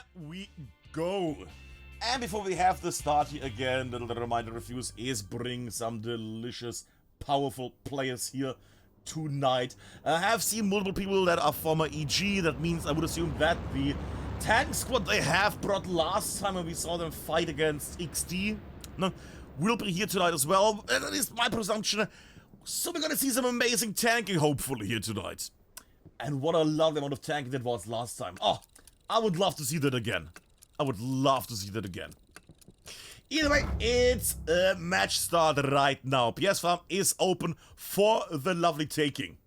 there we go. And before we have the start here again, little reminder, Refuze is bringing some delicious, powerful players here tonight. I have seen multiple people that are former EG. That means I would assume that the tank squad they have brought last time when we saw them fight against XD will be here tonight as well. And that is my presumption. So we're gonna see some amazing tanking hopefully here tonight. And what a lovely amount of tanking that was last time. Oh, I would love to see that again. I would love to see that again. Either way, it's a match start right now. PS Farm is open for the lovely taking.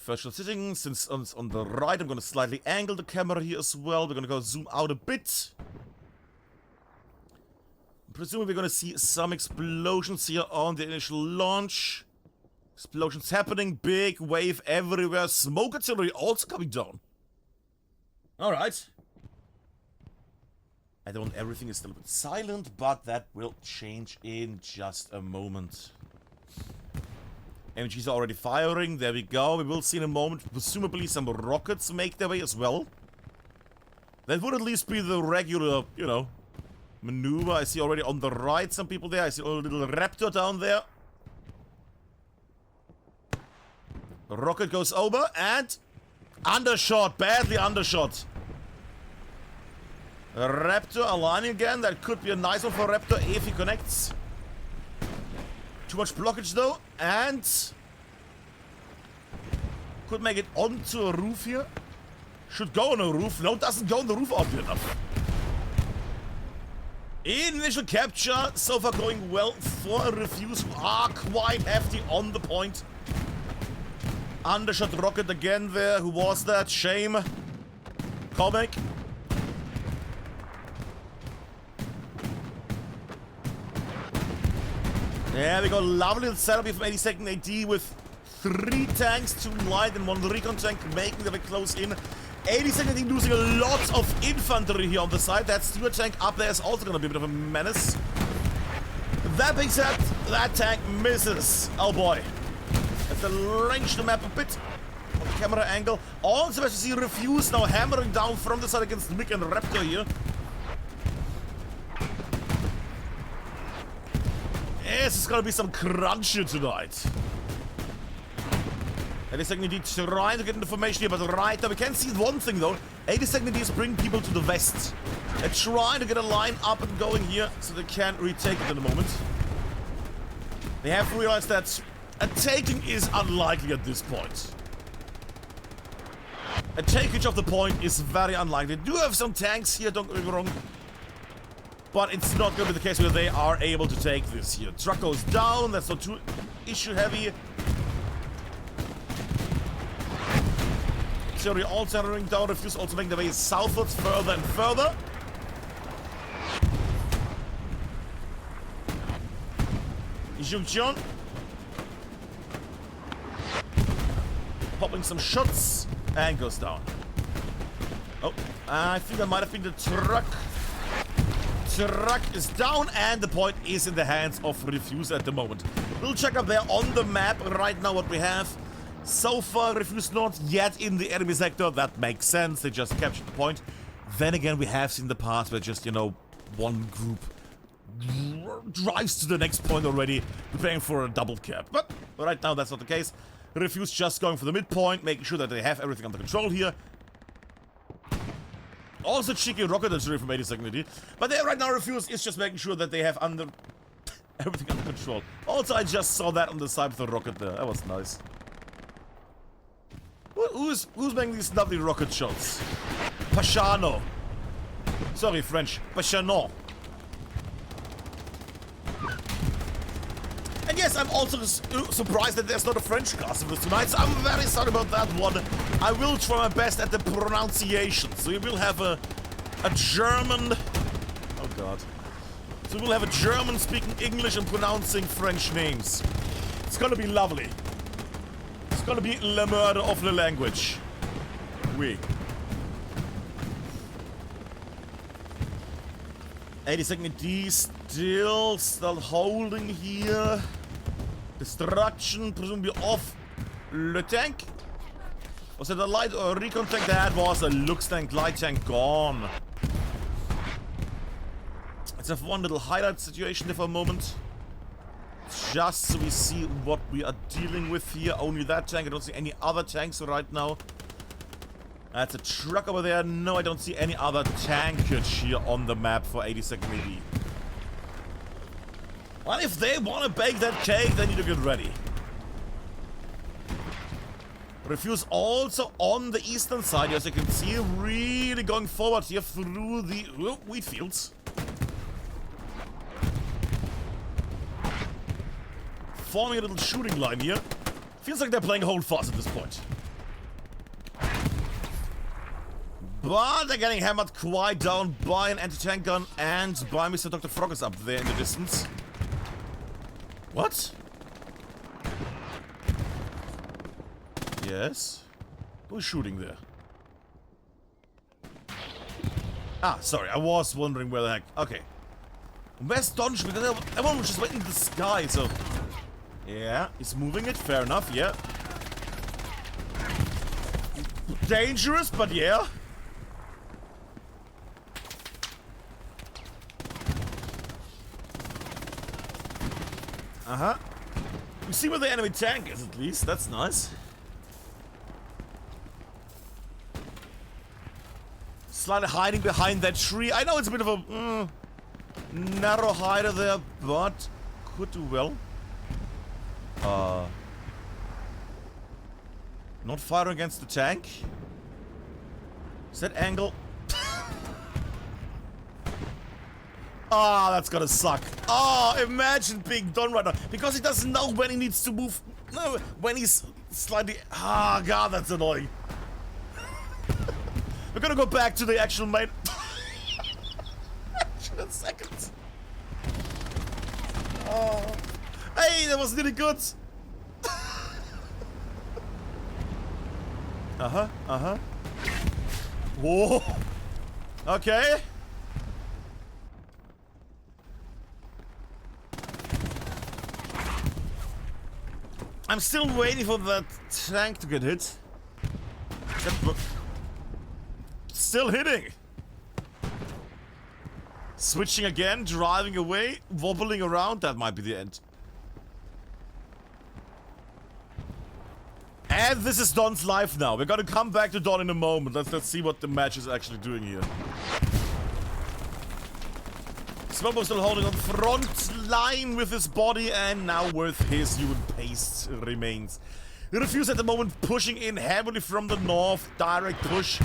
Virtual sitting, since on the right, I'm going to slightly angle the camera here as well. We're going to go zoom out a bit. Presumably we're going to see some explosions here on the initial launch. Explosions happening, big wave everywhere. Smoke artillery also coming down. Alright. At the moment everything is still a bit silent, but that will change in just a moment. MGs are already firing, there we go. We will see in a moment, presumably some rockets make their way as well. That would at least be the regular, you know, maneuver. I see already on the right some people there. I see a little raptor down there. The rocket goes over and undershot, badly undershot. Raptor aligning again. That could be a nice one for Raptor if he connects. Too much blockage though, and could make it onto a roof here. Should go on a roof. No, doesn't go on the roof oddly enough. Initial capture so far going well for Refuze, who are quite hefty on the point. Undershot rocket again there. Who was that? Shame. Comic. There we go. Lovely setup here from 82nd AD with 3 tanks, 2 light and 1 recon tank making their way close in. 82nd AD losing a lot of infantry here on the side. That Stewart tank up there is also going to be a bit of a menace. That being said, that tank misses. Oh boy. Have to range the map a bit on the camera angle. Also, as you see, Refuze now hammering down from the side against Mick and Raptor here. Yes, it's gonna be some crunch here tonight. 82nd AD trying to get into formation here, but right now we can see one thing though. 82nd AD is bringing people to the west. They're trying to get a line up and going here so they can retake it in a moment. They have realized that a taking is unlikely at this point. A takeage of the point is very unlikely. They do have some tanks here, don't get me wrong. But it's not going to be the case where they are able to take this here. Truck goes down, that's not too issue heavy. Theory all centering down, Refuze also making their way southwards further and further. Junction. Popping some shots and goes down. Oh, I think that might have been the truck. Truck is down and the point is in the hands of Refuze at the moment. We'll check up there on the map right now what we have. So far, Refuze not yet in the enemy sector. That makes sense. They just captured the point. Then again, we have seen the past where just, you know, one group drives to the next point already, preparing for a double cap. But right now, that's not the case. Refuze just going for the midpoint, making sure that they have everything under control here. Also cheeky rocket artillery from 82nd AD. But there right now, Refuze is just making sure that they have everything under control. Also, I just saw that on the side of the rocket there. That was nice. Who's making these lovely rocket shots? Pachano. Sorry, French. Pachano. And yes, I'm also surprised that there's not a French cast of this tonight, so I'm very sorry about that one. I will try my best at the pronunciation. So we will have a German... Oh god. So we'll have a German speaking English and pronouncing French names. It's gonna be lovely. It's gonna be le murder of the language. Oui. 82nd AD still holding here. Destruction, presumably off le tank. Was it a light or recon tank? That was a Lux tank, light tank gone. Let's have one little highlight situation there for a moment. Just so we see what we are dealing with here. Only that tank. I don't see any other tanks right now. That's a truck over there. No, I don't see any other tankage here on the map for 82nd AD. Well, if they want to bake that cake, they need to get ready. Refuze also on the eastern side, as you can see, really going forward here through the wheat fields. Forming a little shooting line here. Feels like they're playing hold fast at this point. But they're getting hammered quite down by an anti-tank gun and by Mr. Dr. Frog is up there in the distance. What? Yes? Who's shooting there? Ah, sorry, I was wondering where the heck. Okay. Where's Donch? Because everyone was just waiting in the sky, so... Yeah, he's moving it, fair enough, yeah. Dangerous, but yeah. Uh-huh. We see where the enemy tank is, at least. That's nice. Slightly hiding behind that tree. I know it's a bit of a narrow hider there, but could do well. Not firing against the tank. Is that angle? Ah, that's gonna suck. Oh, imagine being done right now. Because he doesn't know when he needs to move. No, when he's slightly... Ah, God, that's annoying. We're gonna go back to the actual main... Action in seconds. Oh. Hey, that was really good. Uh-huh, uh-huh. Whoa. Okay. I'm still waiting for that tank to get hit. Still hitting. Switching again, driving away, wobbling around. That might be the end. And this is Don's life now. We're gonna come back to Don in a moment. Let's see what the match is actually doing here. Swobo still holding on front line with his body, and now with his human paste remains. Refuze at the moment pushing in heavily from the north. Direct push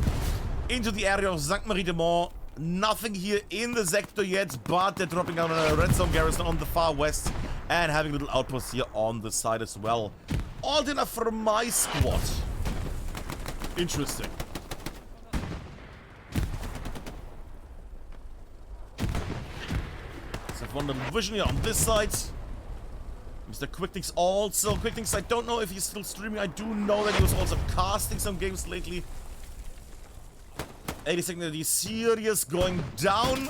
into the area of St. Marie-de-Mont. Nothing here in the sector yet, but they're dropping down a red zone garrison on the far west and having little outposts here on the side as well. All dinner for my squad. Interesting. Let's have one little vision here on this side. Mr. Quicknix also. Quicknix, I don't know if he's still streaming. I do know that he was also casting some games lately. 82nd AD serious going down.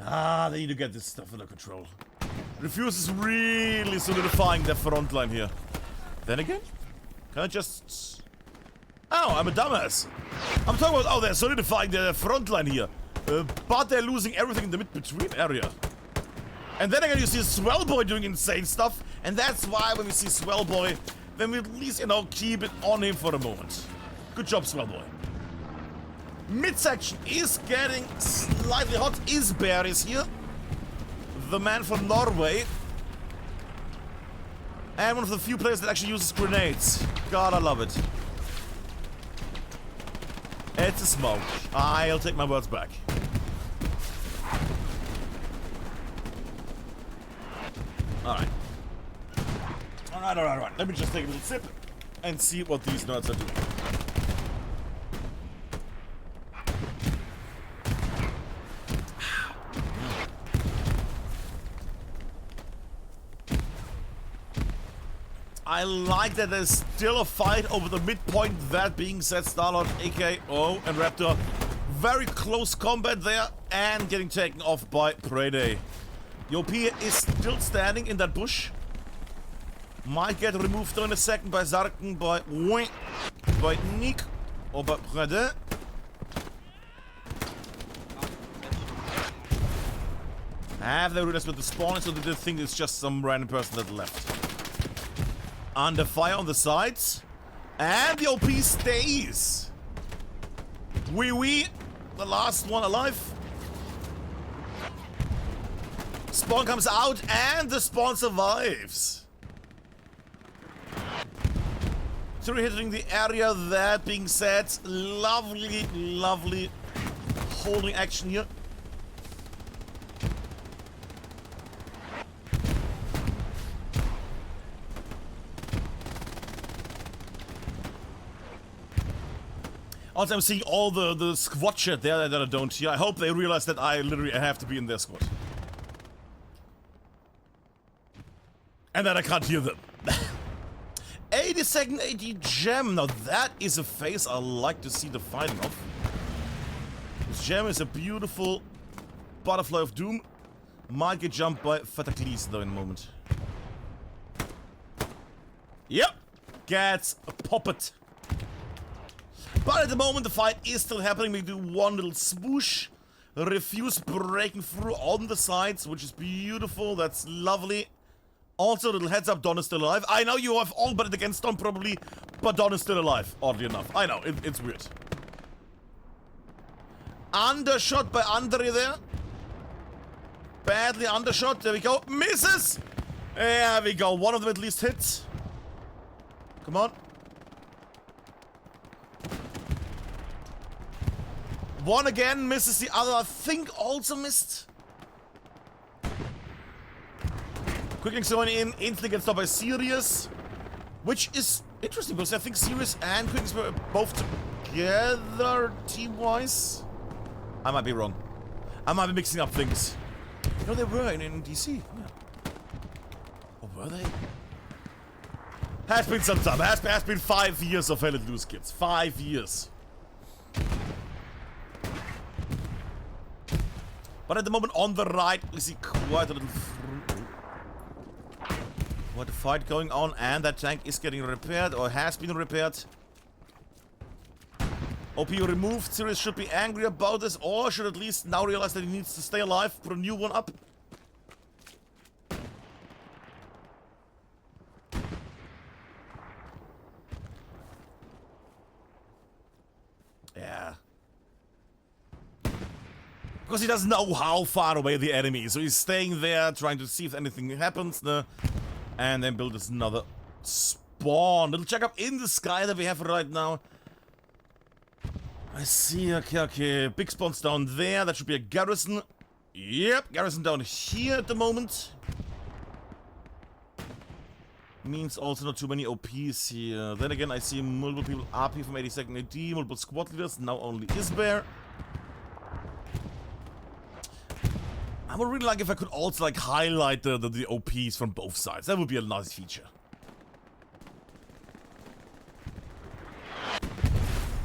Ah, they need to get this stuff under control. Refuze is really solidifying their front line here. Then again, can I just... Oh, I'm a dumbass. I'm talking about, oh, they're solidifying their front line here. But they're losing everything in the mid-between area. And then again, you see Swellboy doing insane stuff. And that's why when we see Swellboy, then we at least, you know, keep it on him for a moment. Good job, Swellboy. Midsection is getting slightly hot. Isberg is here. The man from Norway. And one of the few players that actually uses grenades. God, I love it. It's a smoke. I'll take my words back. Alright. Alright. Let me just take a little sip and see what these nerds are doing. I like that there's still a fight over the midpoint. That being said, Starlord, AKO, and Raptor. Very close combat there and getting taken off by Prey Day. The OP is still standing in that bush. Might get removed in a second by Sarken, by Nick, or by Prade. Have they realized with the spawn, so they think it's just some random person that left. Under fire on the sides. And the OP stays. The last one alive. Spawn comes out and the spawn survives. So we're hitting the area. That being said, lovely, lovely holding action here. Also, I'm seeing all the squad shit there that I don't hear. I hope they realize that I literally have to be in their squad. And that I can't hear them. 82nd AD gem. Now that is a phase I like to see the fighting of. This gem is a beautiful butterfly of doom. Might get jumped by Fataclis though in a moment. Yep. Gets a poppet. But at the moment the fight is still happening. We do one little swoosh. Refuze breaking through on the sides, which is beautiful. That's lovely. Also, little heads up, Don is still alive. I know you have all but against Don probably, but Don is still alive, oddly enough. I know, it's weird. Undershot by Andre there. Badly undershot. There we go. Misses! There we go. One of them at least hits. Come on. One again misses, the other I think also missed. Quickly zoning in, instantly gets stopped by Sirius. Which is interesting because I think Sirius and Quickly were both together team-wise. I might be wrong. I might be mixing up things. No, they were in DC. Yeah. Or were they? Has been some time. Has been 5 years of hellletloose, kids. 5 years. But at the moment on the right, we see quite a little what a fight going on, and that tank is getting repaired or has been repaired. OP removed. Sirius should be angry about this, or should at least now realize that he needs to stay alive, put a new one up. Yeah. Because he doesn't know how far away the enemy is, so he's staying there, trying to see if anything happens, and then build us another spawn. Little checkup in the sky that we have right now. I see, okay. Big spawn's down there, that should be a garrison. Yep, garrison down here at the moment. Means also not too many OPs here. Then again, I see multiple people RP from 82nd AD, multiple squad leaders, now only Isbear. I would really like if I could also like highlight the OPs from both sides. That would be a nice feature.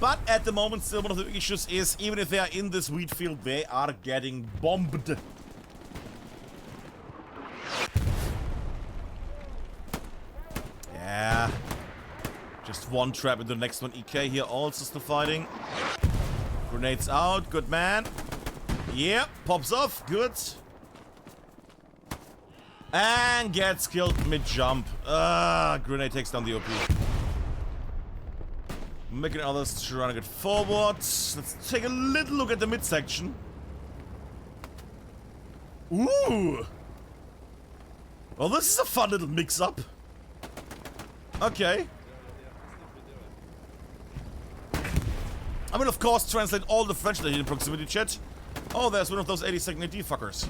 But at the moment, still one of the issues is, even if they are in this wheat field, they are getting bombed. Yeah. Just one trap in the next one. EK here also still fighting. Grenades out. Good man. Yep, pops off, good. And gets killed mid-jump. Grenade takes down the OP. Making others trying to get forward. Let's take a little look at the midsection. Ooh! Well, this is a fun little mix-up. Okay. I will, of course, translate all the French that are in proximity chat. Oh, there's one of those 82nd AD fuckers.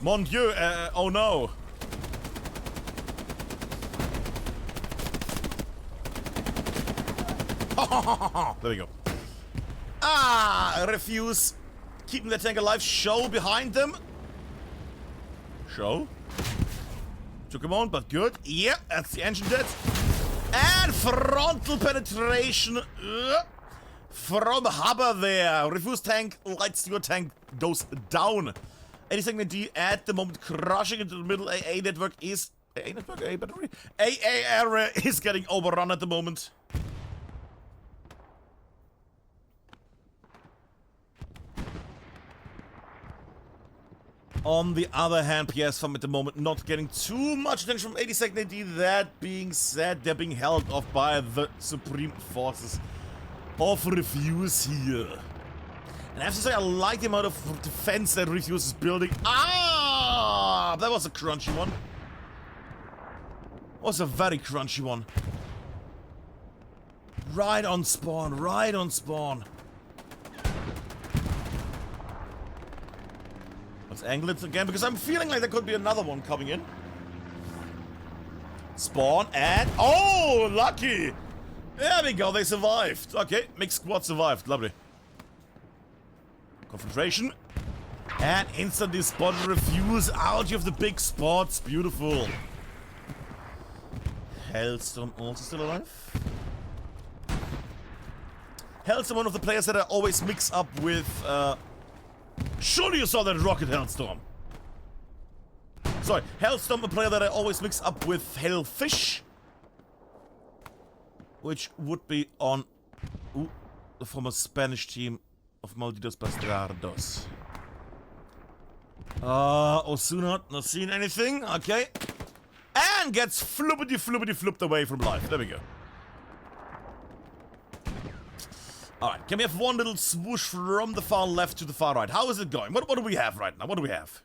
Mon Dieu, oh no. There we go. Refuze. Keeping the tank alive. Show behind them. Show. Took him on, but good. Yep, that's the engine dead. And frontal penetration. From Hubber there. Refuze tank lights your tank goes down. 82nd AD at the moment crushing into the middle. AA network is... AA network? AA battery? AA area is getting overrun at the moment. On the other hand, PS Farm at the moment not getting too much attention from 82nd AD. That being said, they're being held off by the supreme forces of Refuze here. And I have to say, I like the amount of defense that Refuze is building. Ah! That was a crunchy one. Was a very crunchy one. Right on spawn, right on spawn. Let's angle it again, because I'm feeling like there could be another one coming in. Spawn and... Oh, lucky! There we go, they survived. Okay, mixed squad survived. Lovely. Concentration. And instantly spotted Refuze out of the big spots. Beautiful. Hellstorm also still alive. Hellstorm, one of the players that I always mix up with... Surely you saw that rocket Hellstorm. Sorry, Hellstorm, a player that I always mix up with Hellfish. Which would be on the former Spanish team of Malditos Bastardos. Osuna, not seen anything. Okay. And gets flipped away from life. There we go. Alright, can we have one little swoosh from the far left to the far right? How is it going? What do we have right now? What do we have?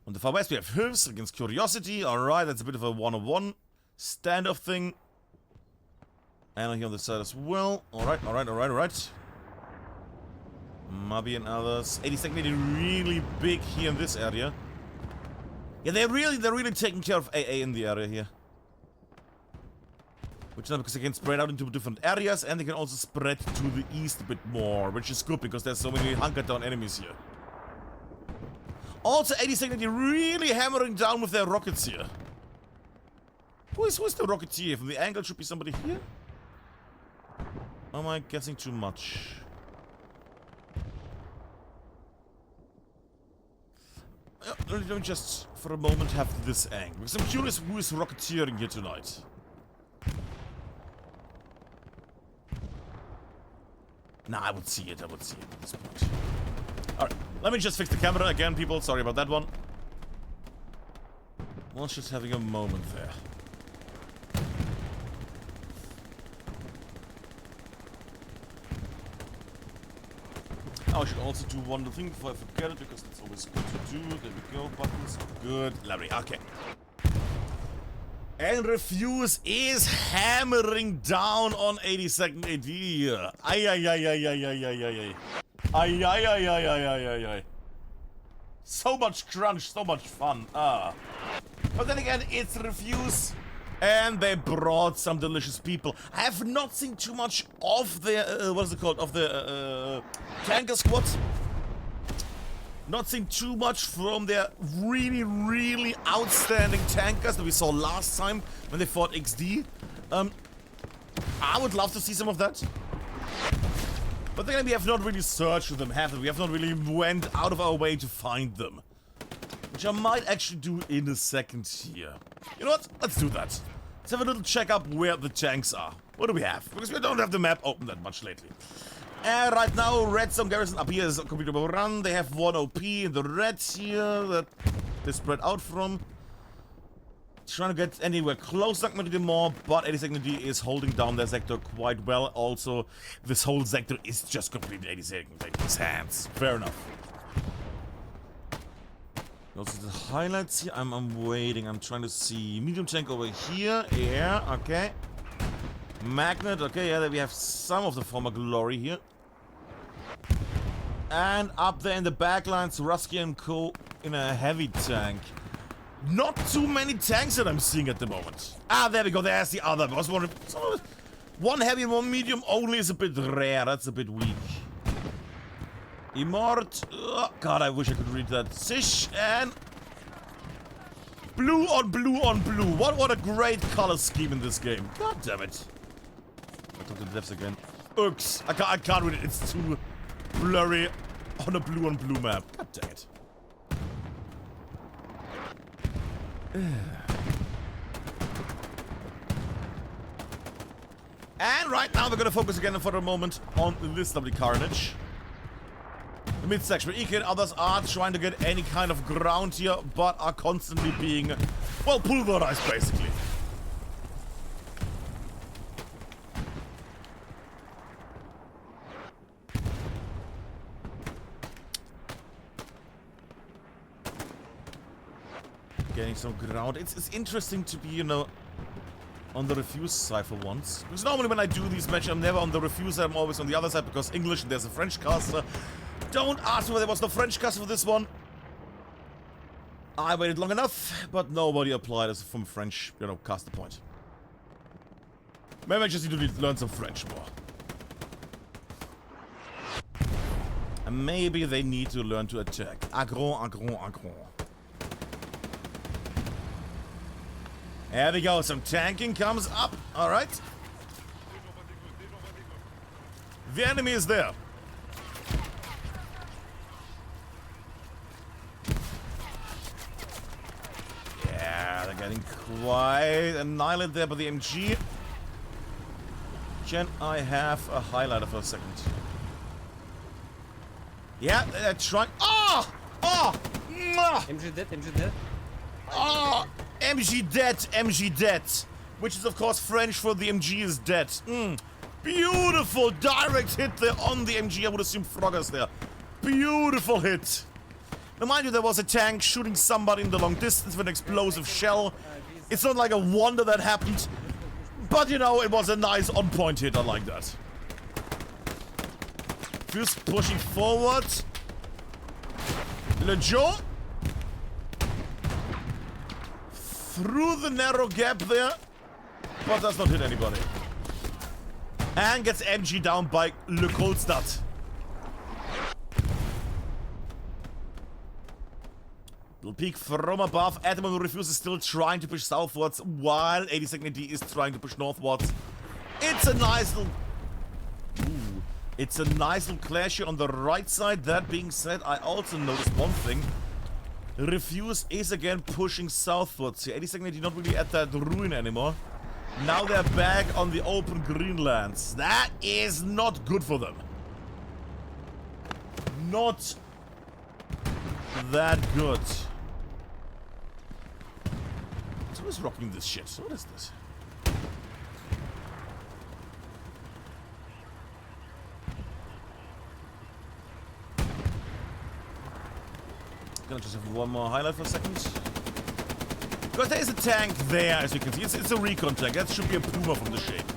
On the far west we have Refuze against Curiosity. Alright, that's a bit of a one-on-one standoff thing. And here on the side as well. Alright. Mabi and others. 82nd made it really big here in this area. Yeah, they're really taking care of AA in the area here. Which is not because they can spread out into different areas, and they can also spread to the east a bit more, which is good because there's so many hunkered down enemies here. Also, 82nd really hammering down with their rockets here. Who is the rocketeer? From the angle should be somebody here? Or am I guessing too much? Let me just for a moment have this angle, because I'm curious who is rocketeering here tonight. Nah, I would see it at this point. Alright, let me just fix the camera again, people. Sorry about that one. Well, just having a moment there. Oh, I should also do one thing before I forget it, because that's always good to do. There we go, buttons. Good. Lovely. Okay. And Refuze is hammering down on 82nd AD here. Ay. So much crunch, so much fun. But then again, it's Refuze, and they brought some delicious people. I have not seen too much of the, what is it called, of the tanker squad. Not seen too much from their really outstanding tankers that we saw last time when they fought XD. I would love to see some of that. But then we have not really searched for them, have we? We have not really went out of our way to find them. Which I might actually do in a second here. You know what? Let's do that. Let's have a little check up where the tanks are. What do we have? Because we don't have the map open that much lately. And right now, Redstone Garrison up here is completely overrun. They have one OP in the red here that they spread out from. Trying to get anywhere close, not really more, but 82nd AD is holding down their sector quite well. Also, this whole sector is just completely 82nd AD's hands. Fair enough. Also, the highlights here, I'm waiting. I'm trying to see. Medium tank over here. Yeah, okay. Magnet, okay, yeah, we have some of the former glory here. And up there in the backlines, Rusky and Co. in a heavy tank. Not too many tanks that I'm seeing at the moment. Ah, there we go, there's the other. Because one heavy and one medium only is a bit rare, that's a bit weak. Immort, oh, God, I wish I could read that. Sish, and... blue on blue on blue. What a great color scheme in this game. God damn it. I took the devs again. Oops. I can't read it. It's too blurry on a blue on blue map. God dang it. And right now we're gonna focus again for a moment on this lovely carnage. The midsection where ECL and others are trying to get any kind of ground here, but are constantly being, well, pulverized basically. Getting some ground. It's interesting to be, you know, on the Refuze side for once. Because normally when I do these matches, I'm never on the Refuze side, I'm always on the other side because English and there's a French caster. Don't ask me why there was no French caster for this one. I waited long enough, but nobody applied as from French, you know, caster point. Maybe I just need to learn some French more. And maybe they need to learn to attack. Aggro, aggro, aggro. There we go, some tanking comes up, alright. The enemy is there. Yeah, they're getting quite annihilated there by the MG. Can I have a highlighter for a second? Yeah, they're trying. Oh! Oh! MG dead, MG dead. Oh! MG dead, MG dead. Which is of course French for the MG is dead. Beautiful direct hit there on the MG. I would assume Frogger's there. Beautiful hit. Now mind you, there was a tank shooting somebody in the long distance with an explosive shell. It's not like a wonder that happened. But you know, it was a nice on-point hit. I like that. Just pushing forward. Le Joe. Through the narrow gap there, but does not hit anybody. And gets MG down by Le Colstadt. Little peek from above. Adam who refuses still trying to push southwards while 82nd AD is trying to push northwards. It's a nice little... Ooh. It's a nice little clash here on the right side. That being said, I also noticed one thing. Refuze is again pushing southwards here. 82nd AD not really at that ruin anymore. Now they're back on the open Greenlands. That is not good for them. Not that good. So who's rocking this shit? What is this? Gonna just have one more highlight for a second. Because there is a tank there, as you can see. It's a recon tank. That should be a Puma from the shape.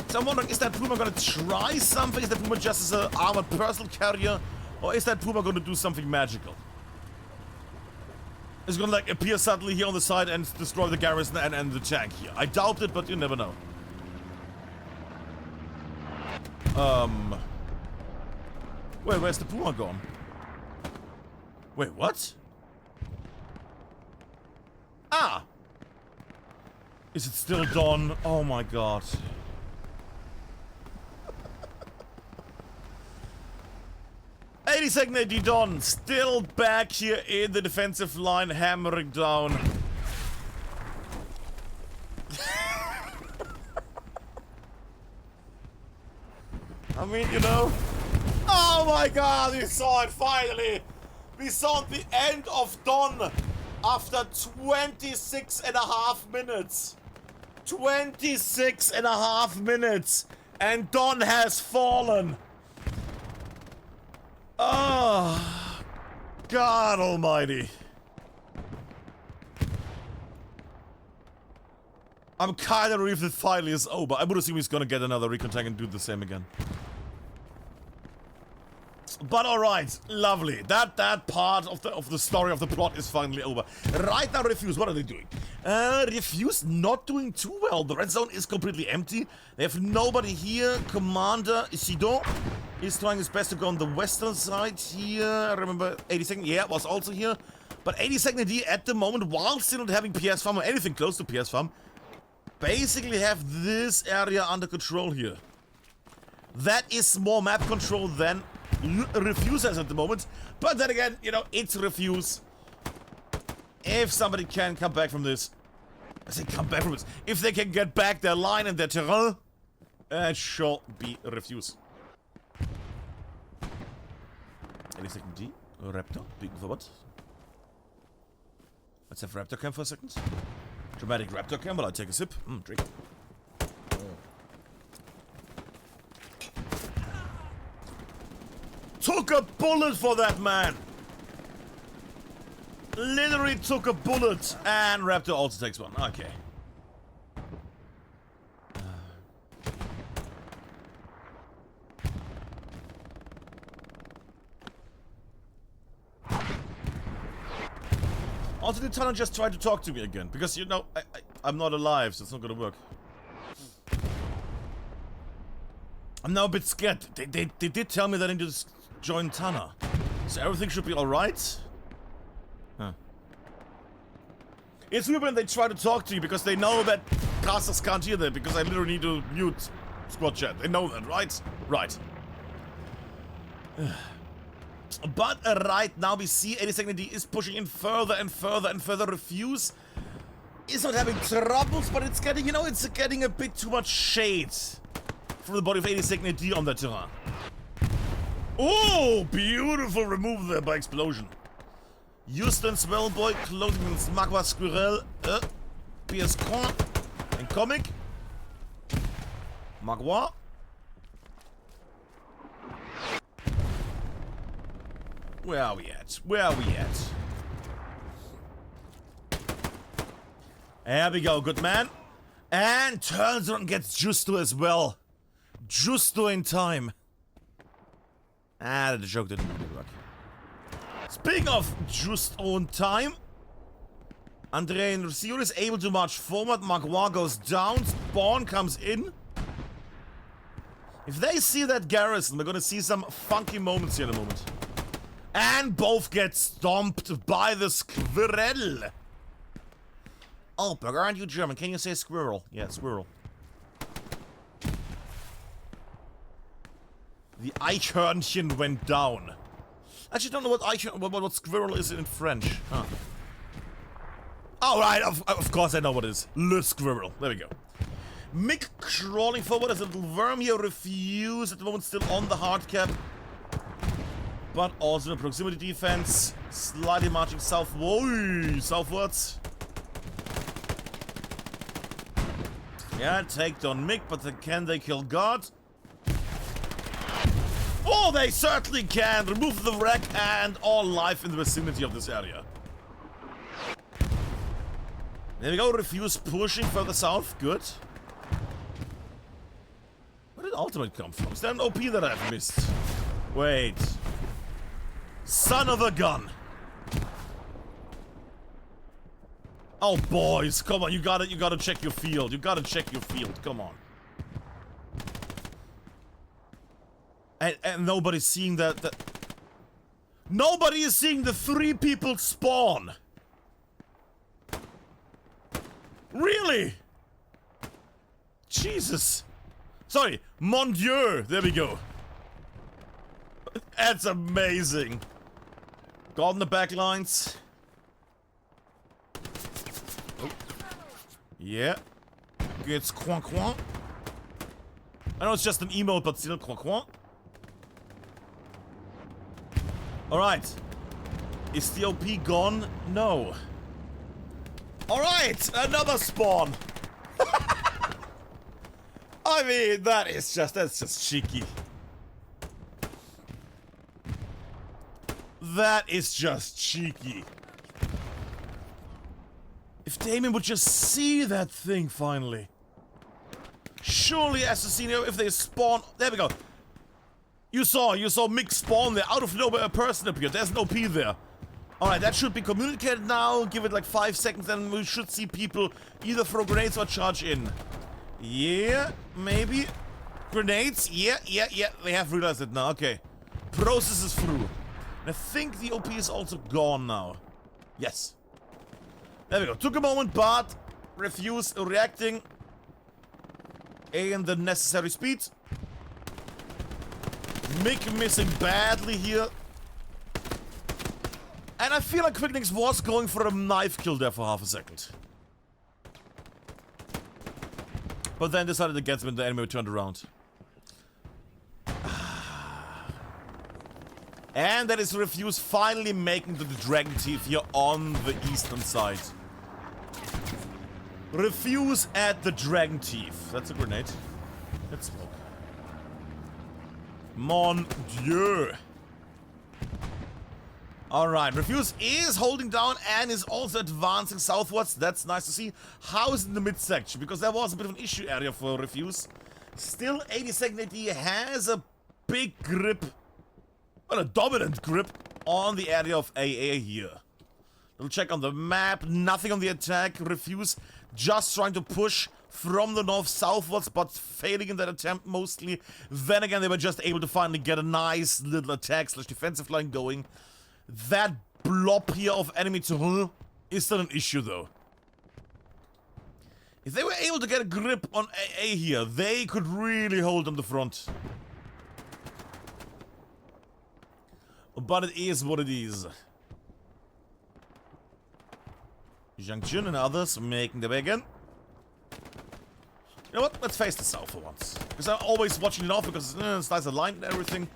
So I'm wondering, is that Puma gonna try something? Is that Puma just as an armored personal carrier? Or is that Puma gonna do something magical? Is it gonna like appear suddenly here on the side and destroy the garrison and the tank here? I doubt it, but you never know. Wait, where's the Puma gone? Wait, what? Ah! Is it still dawn? Oh my god. Second AD Don, still back here in the defensive line, hammering down. I mean, you know. Oh my god, we saw it finally! We saw the end of Don after 26.5 minutes. 26.5 minutes! And Don has fallen! Oh, God almighty. I'm kinda relieved it finally is over. I would assume he's gonna get another recon tank and do the same again. But alright, lovely. That part of the story of the plot is finally over. Right now, Refuze, what are they doing? Refuze not doing too well. The red zone is completely empty. They have nobody here. Commander Isidon is trying his best to go on the western side here. I remember 82nd, yeah, was also here. But 82nd AD at the moment, while still not having PS farm or anything close to PS farm, basically have this area under control here. That is more map control than Refuze has at the moment. But then again, you know, it's Refuze. If somebody can come back from this, I say come back from this. If they can get back their line and their terrain, it shall be Refuze. Any second D? Raptor, peeking forward. Let's have Raptor cam for a second. Dramatic Raptor cam while I take a sip. Drink. Took a bullet for that man! Literally took a bullet, and Raptor also takes one. Okay. Also, the tunnel just tried to talk to me again, because, you know, I'm not alive, so it's not gonna work. I'm now a bit scared. They did tell me that I need to join Tanner. So everything should be alright? Huh. It's weird when they try to talk to you, because they know that casters can't hear them, because I literally need to mute squad chat. They know that, right? Right. But right now we see 82nd D is pushing in further and further and further. Refuze is not having troubles, but it's getting, you know, it's getting a bit too much shade from the body of 82nd D on that terrain. Oh, beautiful remove there by explosion. Houston Swellboy closing with Magua Squirrel. PS Con and Comic. Magua. Where are we at? Where are we at? There we go, good man. And turns around and gets Justo as well. Justo in time. Ah, the joke didn't really work. Speaking of Justo in time, Andre and Recior is able to march forward. Magua goes down. Spawn comes in. If they see that garrison, we're gonna see some funky moments here in a moment. And both get stomped by the squirrel. Oh, Burger, aren't you German? Can you say squirrel? Yeah, squirrel. The Eichhörnchen went down. Actually, don't know what squirrel is in French. Huh. Oh, right, of course I know what it is. Le squirrel. There we go. Mick crawling forward as a little worm here. Refuze at the moment, still on the hard cap. But also in proximity defense. Slightly marching southwards. Yeah, take down Mick, but can they kill God? Oh, they certainly can! Remove the wreck and all life in the vicinity of this area. There we go, Refuze pushing further south. Good. Where did ultimate come from? Is there an OP that I've missed? Wait. Son of a gun! Oh, boys, come on, you gotta check your field. You gotta check your field, come on. And nobody's seeing that. Nobody is seeing the 3 people spawn! Really? Jesus. Sorry, mon Dieu, there we go. That's amazing. Got on the back lines. Oh. Yeah. Gets coin coin. I know it's just an emote, but still coin coin. Alright. Is the OP gone? No. Alright, another spawn. I mean, that's just cheeky. That is just cheeky. If Damien would just see that thing finally. Surely, Assassino, if they spawn... There we go. You saw Mick spawn there. Out of nowhere, a person appeared. There's no P there. Alright, that should be communicated now. Give it like 5 seconds and we should see people either throw grenades or charge in. Yeah, maybe. Grenades? Yeah. They have realized it now. Okay. Process is through. I think the OP is also gone now. Yes. There we go. Took a moment, but Refuze reacting. in the necessary speed. Mick missing badly here. And I feel like Quicknix was going for a knife kill there for half a second. But then decided against when the enemy turned around. And that is Refuze finally making the Dragon Teeth here on the eastern side. Refuze at the Dragon Teeth. That's a grenade. Let's smoke. Mon Dieu. Alright, Refuze is holding down and is also advancing southwards. That's nice to see. How is it in the midsection? Because that was a bit of an issue area for Refuze. Still, 82nd AD has a big grip. Well, a dominant grip on the area of AA here. Little check on the map. Nothing on the attack. Refuze just trying to push from the north southwards, but failing in that attempt mostly. Then again, they were just able to finally get a nice little attack slash defensive line going. That blob here of enemy terrain is still an issue though. If they were able to get a grip on AA here, they could really hold on the front. But it is what it is. Zhang Jun and others making their way again. You know what? Let's face the south for once. Because I'm always watching it off because it's nice aligned and everything.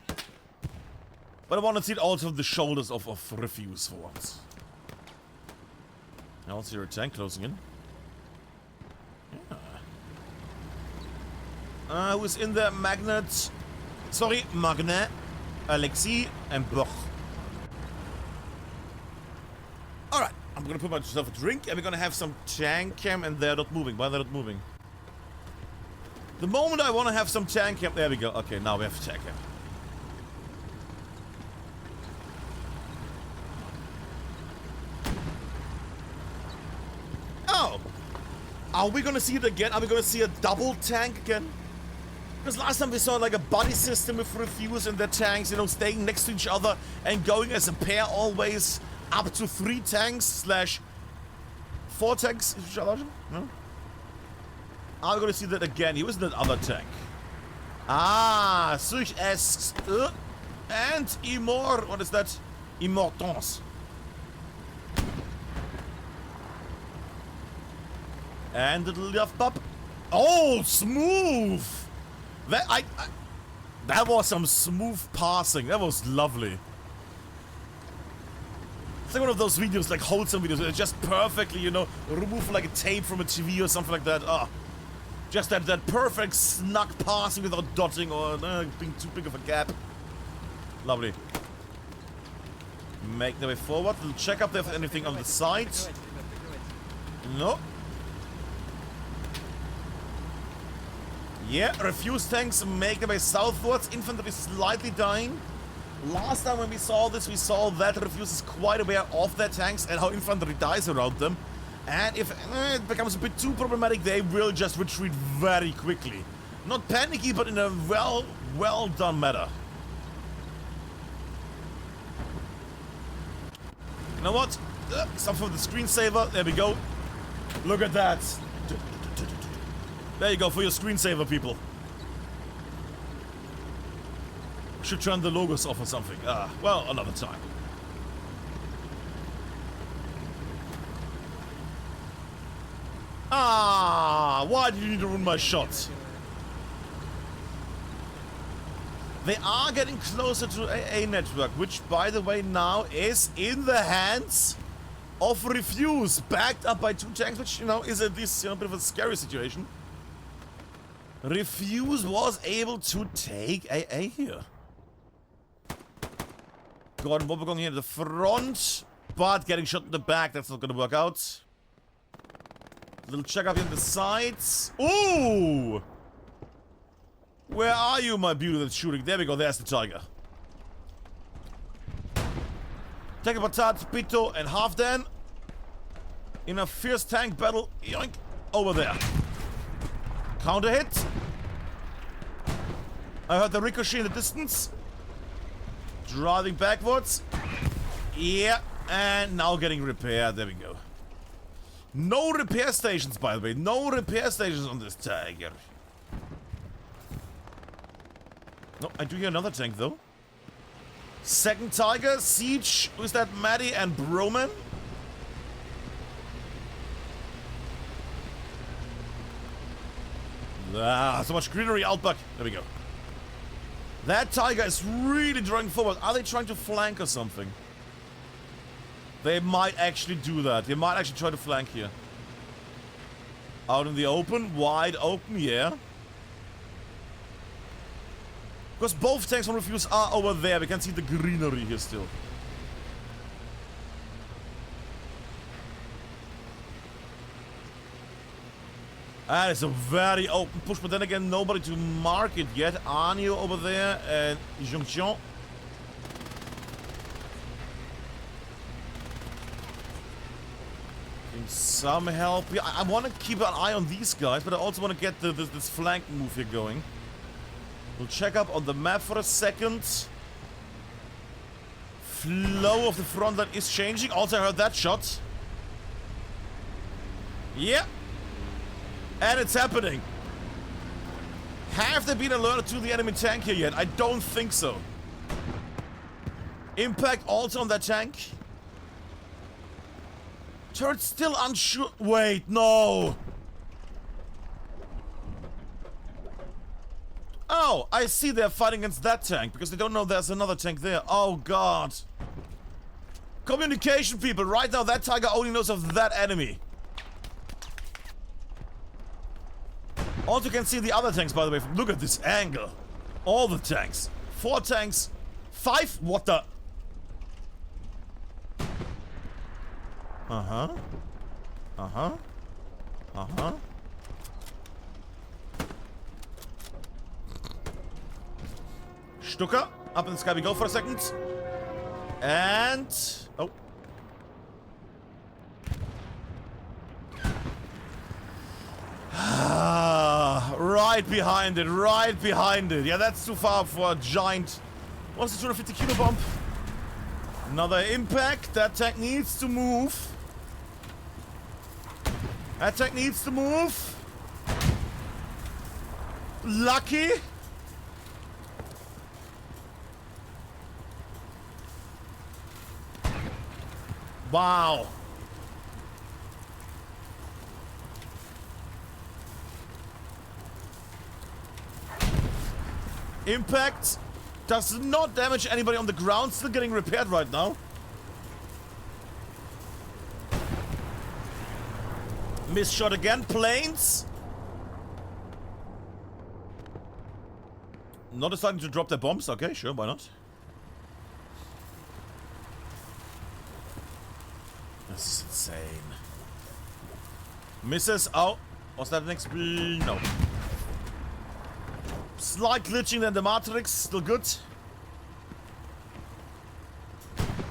But I want to see it also on the shoulders of Refuze for once. I also hear a tank closing in. Yeah. Who's in there? Magnet. Sorry, Magnet. Alexi and Bloch. Alright, I'm gonna put myself a drink and we're gonna have some tank cam and they're not moving. Why are they not moving? The moment I want to have some tank cam, there we go. Okay, now we have tank cam. Oh! Are we gonna see it again? Are we gonna see a double tank again? Because last time we saw like a buddy system with Refuze and their tanks, you know, staying next to each other and going as a pair always up to 3 tanks slash 4 tanks. No? Are we gonna see that again? He was in that other tank. Ah, Such asks, and Imor, what is that? Immortance. And the little left pop. Oh, smooth! That was some smooth passing. That was lovely. It's like one of those videos, like wholesome videos, where it's just perfectly, you know, remove like a tape from a TV or something like that. Ah, just that perfect snug passing without dotting or being too big of a gap. Lovely. Make their way forward. We'll check up if there's anything on the side. No. Yeah, Refuze tanks make their way southwards. Infantry slightly dying. Last time when we saw this, we saw that Refuze is quite aware of their tanks and how infantry dies around them. And if it becomes a bit too problematic, they will just retreat very quickly. Not panicky, but in a well done manner. You know what? Something for the screensaver. There we go. Look at that. There you go for your screensaver, people. Should turn the logos off or something. Well, another time. Why did you need to ruin my shot? They are getting closer to AA network, which, by the way, now is in the hands of Refuze, backed up by 2 tanks, which, you know, is at least, you know, a bit of a scary situation. Refuze was able to take AA here. Gordon Bobber going here to the front, but getting shot in the back, that's not gonna work out. Little check up here on the sides. Ooh! Where are you, my beauty that's shooting? There we go, there's the tiger. Take a patat, Pito, and Halfdan. In a fierce tank battle, yoink, over there. Counter hit. I heard the ricochet in the distance. Driving backwards. Yeah, and now getting repaired. There we go. No repair stations, by the way. No repair stations on this tiger. No, I do hear another tank, though. Second Tiger, Siege. Who's that? Maddie and Broman? Ah, so much greenery, Outback. There we go. That Tiger is really drawing forward. Are they trying to flank or something? They might actually do that. They might actually try to flank here. Out in the open, wide open, yeah. Because both tanks on Refuze are over there. We can see the greenery here still. And it's a very open push, but then again, nobody to mark it yet. Anio over there and Jonction. Some help. Yeah, I want to keep an eye on these guys, but I also want to get this flank move here going. We'll check up on the map for a second. Flow of the front line is changing. Also, I heard that shot. Yeah. And it's happening. Have they been alerted to the enemy tank here yet? I don't think so. Impact also on that tank. Turret still unsure. Wait, no. Oh, I see they're fighting against that tank because they don't know there's another tank there. Oh, God. Communication, people. Right now, that Tiger only knows of that enemy. Also, you can see the other tanks, by the way. Look at this angle. All the tanks. 4 tanks. 5? What the? Uh-huh. Uh-huh. Uh-huh. Stuka. Up in the sky we go for a second. And... oh. Right behind it. Right behind it. Yeah, that's too far for a giant... what's the 250 kilo bomb? Another impact. That tank needs to move. That tank needs to move. Lucky. Wow. Impact does not damage anybody on the ground. Still getting repaired right now. Missed shot again. Planes. Not deciding to drop their bombs. Okay, sure, why not? This is insane. Misses. Oh, was that an XP? No. Slight glitching in the Matrix. Still good.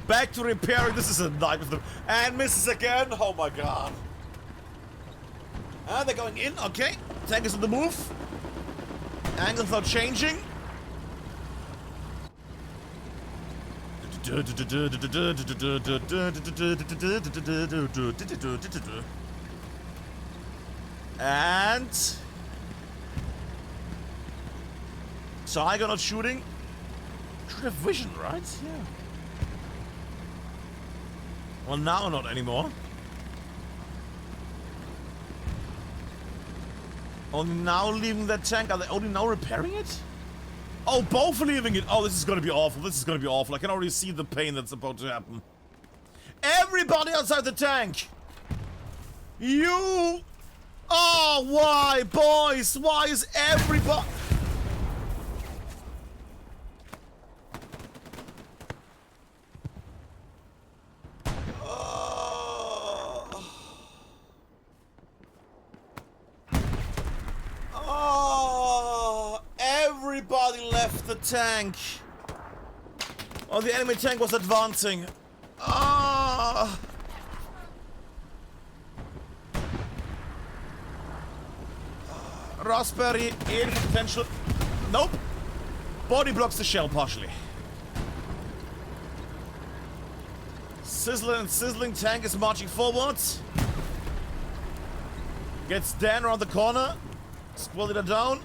Back to repairing. This is a night of them. And misses again. Oh my god. Ah, they're going in. Okay. Tank is on the move. Angles are changing. And Tiger not shooting. Should have vision, right? Yeah. Well, now not anymore. Only now leaving that tank. Are they only now repairing it? Oh, both leaving it. Oh, this is gonna be awful. This is gonna be awful. I can already see the pain that's about to happen. Everybody outside the tank! You! Oh, why, boys? Why is everybody... Everybody left the tank. Oh, the enemy tank was advancing. Ah! Raspberry in for potential. Nope. Body blocks the shell partially. Sizzling tank is marching forward. Gets Dan around the corner. Squad leader down.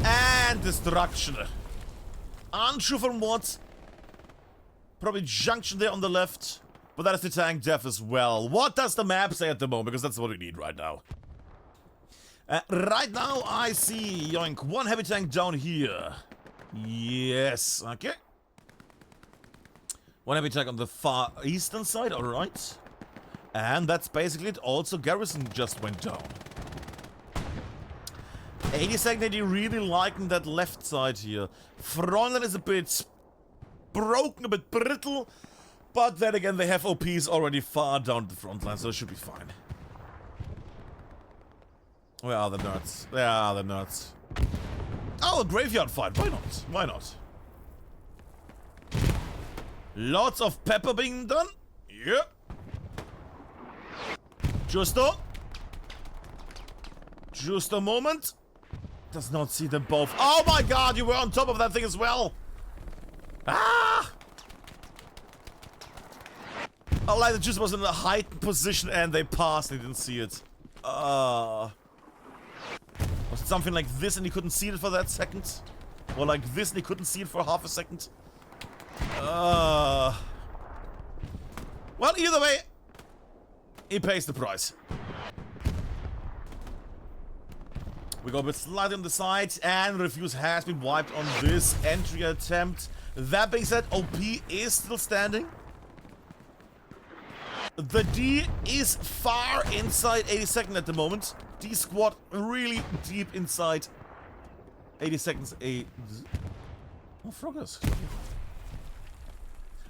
And destruction. Unsure from what. Probably junction there on the left. But that is the tank def as well. What does the map say at the moment? Because that's what we need right now. Right now I see, yoink, one heavy tank down here. Yes, okay. One heavy tank on the far eastern side, alright. And that's basically it. Also, garrison just went down. 82nd AD really liking that left side here. Frontline is a bit broken, a bit brittle. But then again, they have OPs already far down the front line, so it should be fine. Where are the nerds? There are the nerds. Oh, a graveyard fight. Why not? Why not? Lots of pepper being done. Yep. Just a moment. Does not see them both. Oh my god, you were on top of that thing as well. Ah! I like that just was in a heightened position and they passed. They didn't see it. Was it something like this and he couldn't see it for that second? Or like this and he couldn't see it for half a second? Well, either way, he pays the price. We go a bit slightly on the side, and Refuze has been wiped on this entry attempt. That being said, OP is still standing. The D is far inside 82nd at the moment. D squad really deep inside 82nd's A. Oh, Froggers.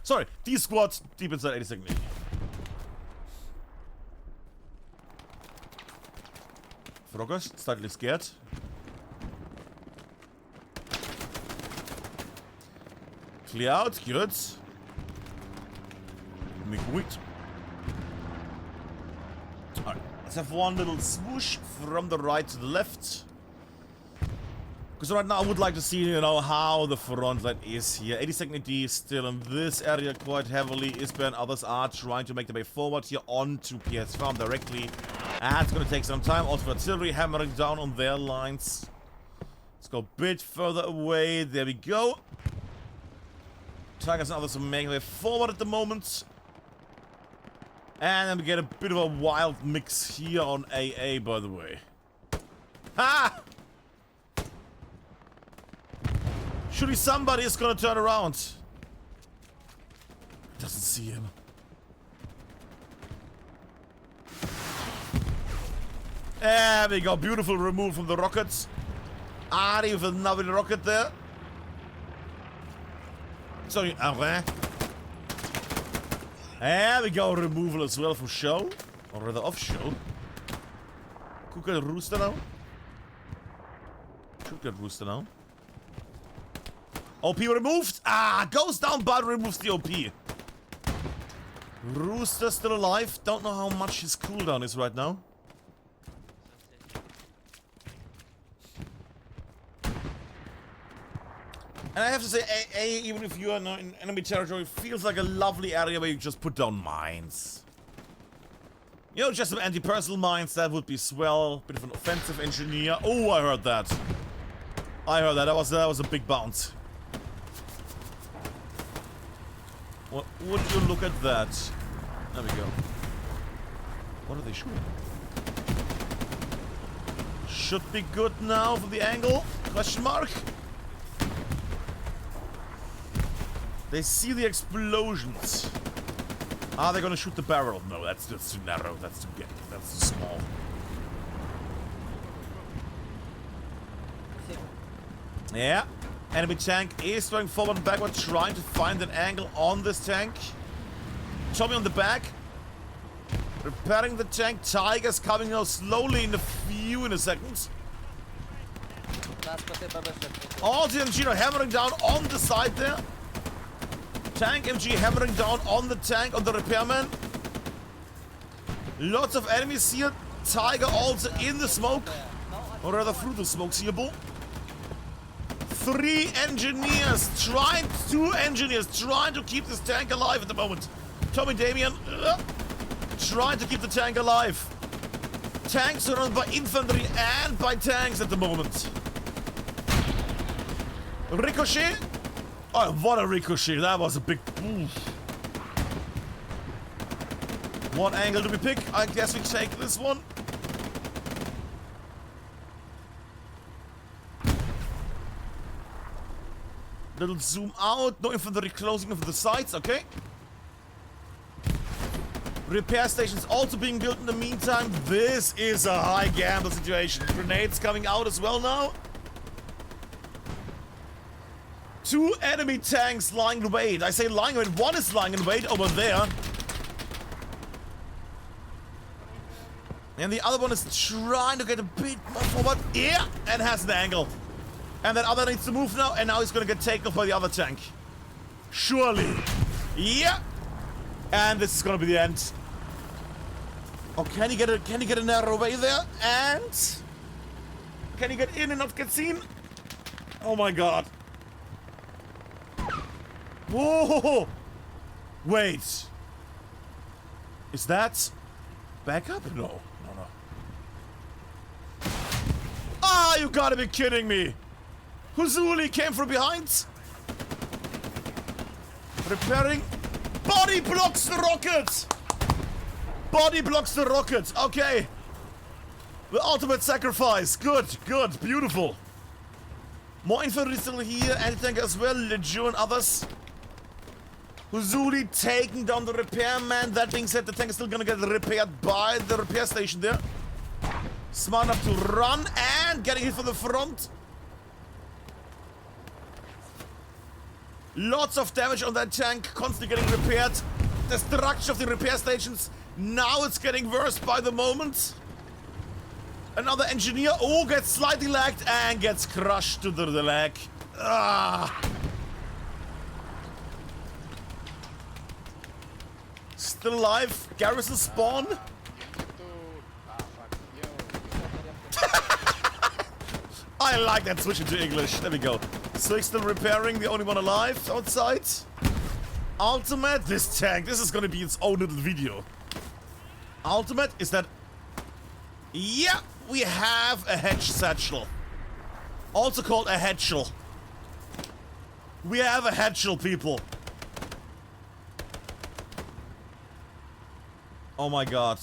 Sorry, D squad deep inside 82nd A. Froggers, slightly scared. Clear out, good. Make wait. Alright, let's have one little swoosh from the right to the left. Because right now I would like to see, you know, how the front line is here. 82nd AD is still in this area quite heavily. Isbert and others are trying to make their way forward here onto PS Farm directly. It's gonna take some time. Also, artillery hammering down on their lines. Let's go a bit further away. There we go. Tigers and others are making their way forward at the moment. And then we get a bit of a wild mix here on AA, by the way. Ha! Surely somebody is gonna turn around. Doesn't see him. There we go. Beautiful remove from the rockets. Ari with another rocket there. Sorry, Arvin. There we go. Removal as well for show. Or rather off show. Could get Rooster now. Should get Rooster now. OP removed. Goes down but removes the OP. Rooster still alive. Don't know how much his cooldown is right now. And I have to say, AA, even if you are not in enemy territory, feels like a lovely area where you just put down mines. You know, just some anti-personnel mines, that would be swell. Bit of an offensive engineer. Oh, I heard that. I heard that. That was a big bounce. What would you look at that? There we go. What are they shooting? Should be good now from the angle. Question mark. They see the explosions. Are they gonna shoot the barrel? No, that's too narrow. That's too big. That's too small. Yeah. Enemy tank is going forward and backward, trying to find an angle on this tank. Tommy on the back. Repairing the tank. Tigers coming out slowly in a second. Also, MG hammering down on the side there. Tank MG hammering down on the tank, on the repairman. Lots of enemies here. Tiger also in the smoke. Or rather through the smoke, seeable. 2 engineers trying to keep this tank alive at the moment. Tommy Damien trying to keep the tank alive. Tanks surrounded by infantry and by tanks at the moment. Ricochet Oh, what a ricochet. That was a big... Oof. What angle do we pick? I guess we take this one. Little zoom out. No infantry closing of the sides. Okay. Repair stations also being built in the meantime. This is a high gamble situation. Grenades coming out as well now. 2 enemy tanks lying in wait. I say lying in wait. One is lying in wait over there. And the other one is trying to get a bit more forward. Yeah, and has an angle. And that other needs to move now. And now he's going to get taken off by the other tank. Surely. Yeah. And this is going to be the end. Oh, can he get a narrow way there? And can he get in and not get seen? Oh my god. Whoa! Wait. Is that backup? No. Ah, you gotta be kidding me. Huzuli came from behind. Repairing. Body blocks the rocket. Body blocks the rocket. Okay. The ultimate sacrifice. Good, beautiful. More infantry still here. Anti-tank as well. Legion and others. Huzuli taking down the repairman. That being said, the tank is still gonna get repaired by the repair station there. Smart enough to run and getting hit from the front. Lots of damage on that tank, constantly getting repaired. Destruction of the repair stations. Now it's getting worse by the moment. Another engineer, oh, gets slightly lagged and gets crushed to the leg. Ah. Still alive. Garrison spawn. I like that switch into English. There we go. Six still repairing, the only one alive outside. Ultimate, this tank. This is gonna be its own little video. Ultimate is that... Yeah, we have a hedge satchel. Also called a hedgel. We have a hedgel, people. Oh my god.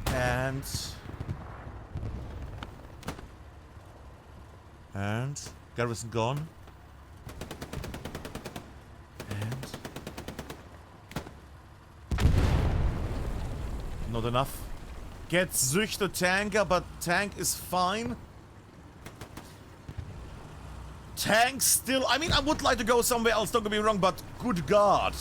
And garrison gone. And not enough. Gets Züchter tanker, but tank is fine. Tank still... I mean, I would like to go somewhere else, don't get me wrong, but good god.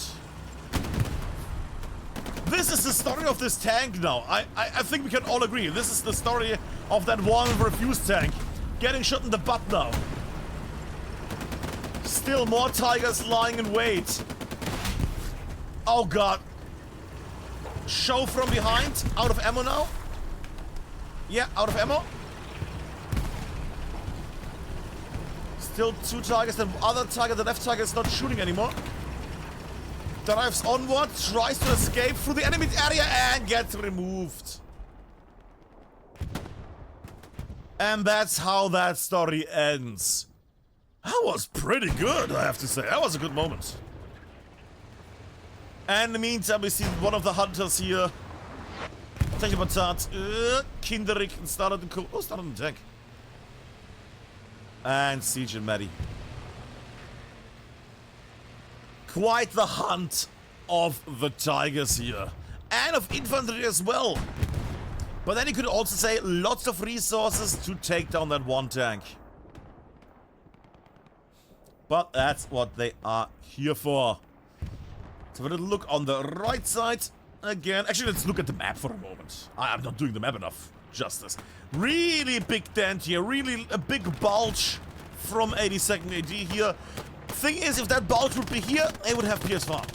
This is the story of this tank now. I think we can all agree. This is the story of that one Refuze tank. Getting shot in the butt now. Still more tigers lying in wait. Oh god. Show from behind. Out of ammo now. Yeah, out of ammo. Still 2 tigers. The other tiger, the left tiger, is not shooting anymore. Drives onward, tries to escape through the enemy area and gets removed. And that's how that story ends. That was pretty good, I have to say. That was a good moment. And in the meantime, we see one of the hunters here. Take a batat. Kinderig started the started the tank. And Siege and Maddie. Quite the hunt of the tigers here. And of infantry as well. But then you could also say lots of resources to take down that one tank. But that's what they are here for. Let's have a little look on the right side again. Actually, let's look at the map for a moment. I'm not doing the map enough justice. Really big dent here. Really a big bulge from 82nd AD here. Thing is, if that bulge would be here, they would have PS Farm.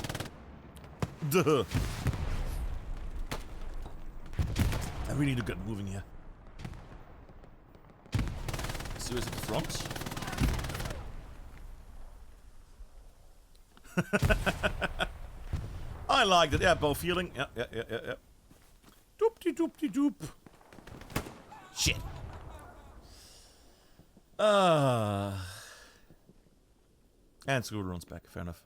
Duh. And we need to get moving here. Seriously, at the front? I liked it. Yeah, bow feeling. Yeah. Doop-de-doop-de-doop. Shit. And screw runs back, fair enough.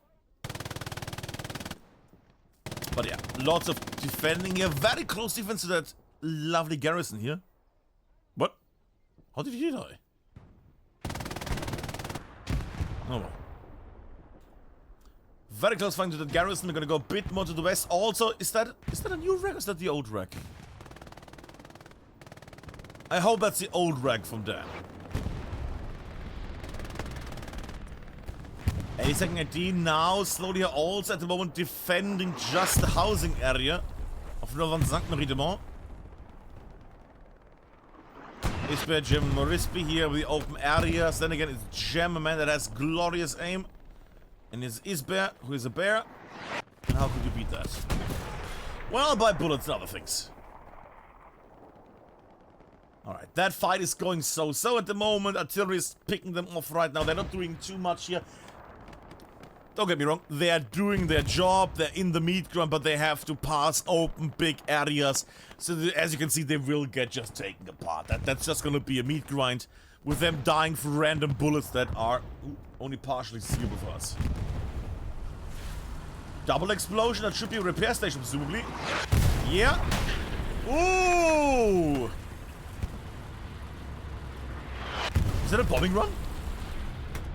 But yeah, lots of defending here. Very close defense to that lovely garrison here. What? How did he die? Oh well. Very close fighting to that garrison. We're gonna go a bit more to the west. Also, is that a new wreck or is that the old wreck? I hope that's the old wreck from there. 82nd AD now slowly also at the moment defending just the housing area of Northern St. Marie-de-Mont. Isbert, Jim, Morisby here with the open areas. Then again, it's Gem, a man that has glorious aim. And it's Isbert, who is a bear. And how could you beat that? Well, by bullets and other things. Alright, that fight is going so-so at the moment. Artillery is picking them off right now. They're not doing too much here. Don't get me wrong, they are doing their job, they're in the meat grind, but they have to pass open big areas. So as you can see, they will get just taken apart. That's just gonna be a meat grind with them dying for random bullets that are only partially seeable for us. Double explosion, that should be a repair station presumably. Yeah. Ooh! Is that a bombing run?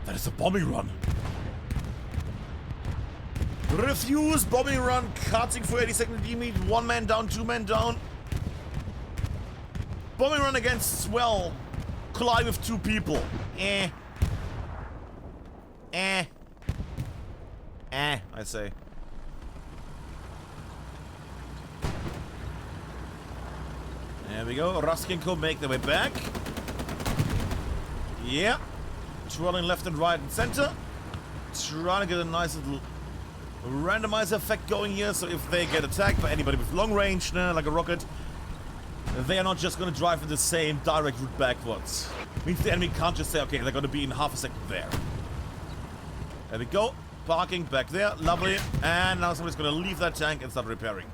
That is a bombing run. Refuze, bombing run, cutting for 82nd AD meet, 1 man down, 2 men down. Bombing run against Swell, collide with 2 people. I say. There we go, Rusky and Co make their way back. Yeah. Twirling left and right and center. Trying to get a nice little randomizer effect going here, so if they get attacked by anybody with long range, like a rocket, they are not just going to drive in the same direct route backwards. Means the enemy can't just say, okay, they're going to be in half a second there. There we go. Parking back there. Lovely. And now somebody's going to leave that tank and start repairing.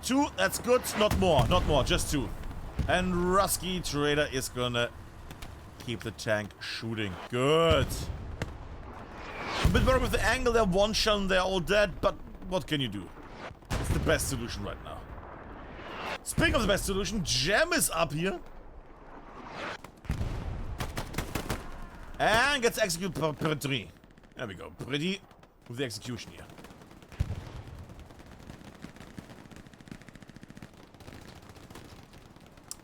2, that's good. Not more. Not more. Just 2. And Rusky Trader is going to keep the tank shooting. Good. A bit worried with the angle, they're one shot and they're all dead, but what can you do? It's the best solution right now. Speaking of the best solution, Gem is up here. And gets executed per Pretty. There we go, Pretty with the execution here.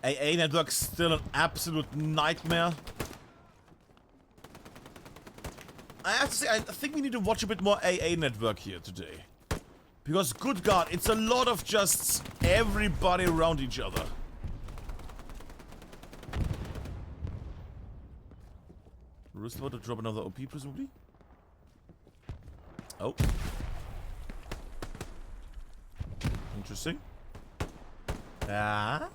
AA network still an absolute nightmare. I have to say, I think we need to watch a bit more AA network here today. Because, good God, it's a lot of just everybody around each other. Roost about to drop another OP, presumably? Oh. Interesting. Yeah.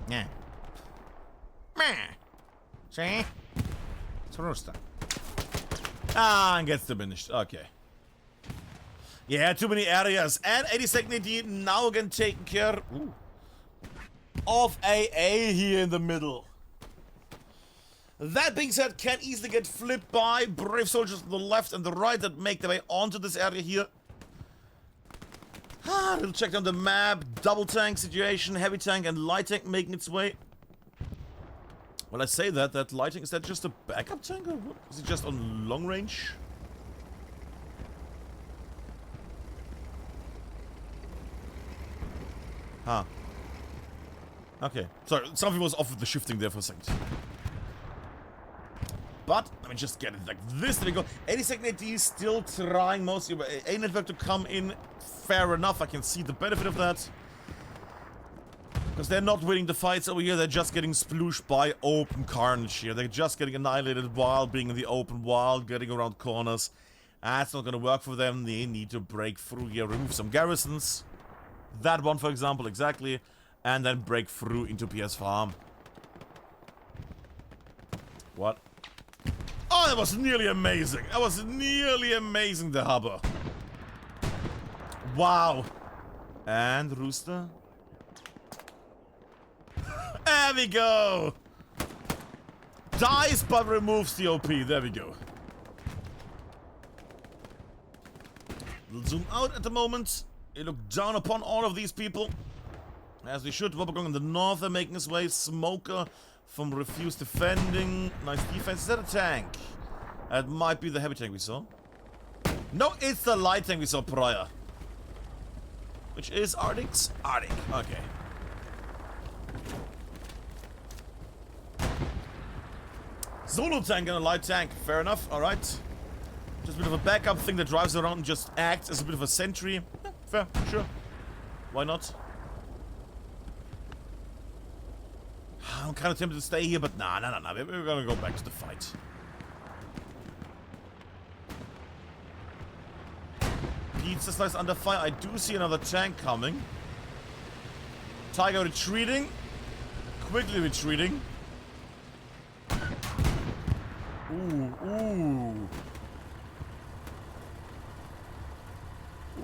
Yeah. See? It's a rooster. Ah, and gets diminished. Okay. Yeah, too many areas. And 82nd AD now again taking care of AA here in the middle. That being said, can easily get flipped by brave soldiers on the left and the right that make their way onto this area here. Little check down the map. Double tank situation, heavy tank and light tank making its way. Well, I say that light tank, is that just a backup tank or what? Is it just on long range? Huh. Okay. Sorry, something was off with the shifting there for a second. But, I mean, just get it like this. There we go. 82nd AD is still trying mostly A network to come in. Fair enough. I can see the benefit of that. Because they're not winning the fights over here. They're just getting splooshed by open carnage here. They're just getting annihilated while being in the open, while getting around corners. That's not going to work for them. They need to break through here. Remove some garrisons. That one, for example, exactly. And then break through into PS Farm. What? Oh, that was nearly amazing. That was nearly amazing, the harbor. Wow. And Rooster. There we go! Dies but removes the OP. There we go. We'll zoom out at the moment. You look down upon all of these people. As we should. Wobbegong in the north, they're making his way. Smoker from Refuze defending. Nice defense. Is that a tank? That might be the heavy tank we saw. No, it's the light tank we saw prior. Which is Arctic's? Arctic. Okay. Solo tank and a light tank. Fair enough. Alright. Just a bit of a backup thing that drives around and just acts as a bit of a sentry. Yeah, fair. Sure. Why not? I'm kind of tempted to stay here, but nah. We're gonna go back to the fight. Pizza slice under fire. I do see another tank coming. Tiger retreating. Quickly retreating.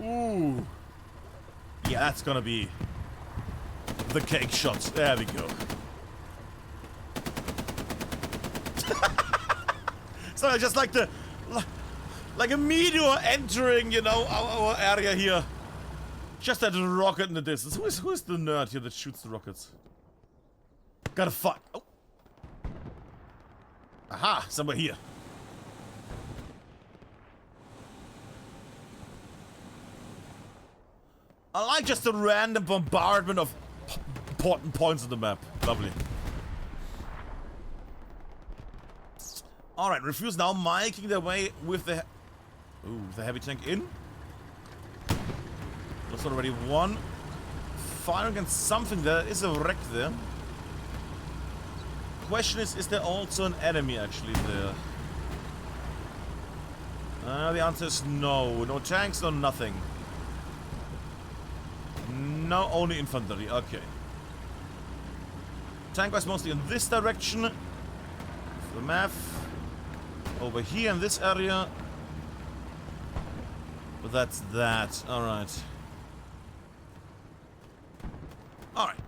Ooh. Yeah, that's gonna be the cake shot. There we go. So just like like a meteor entering, you know, our area here. Just that rocket in the distance. Who is the nerd here that shoots the rockets? Gotta fight. Oh. Aha, somewhere here. I like just the random bombardment of important points on the map. Lovely. Alright, Refuze now making their way with the... Ooh, the heavy tank in. That's already one. Firing against something there. Is a wreck there. Question is there also an enemy actually there? The answer is no. No tanks, no nothing. No, only infantry. Okay. Tank was mostly in this direction. The map. Over here in this area. But that's that. Alright. Alright.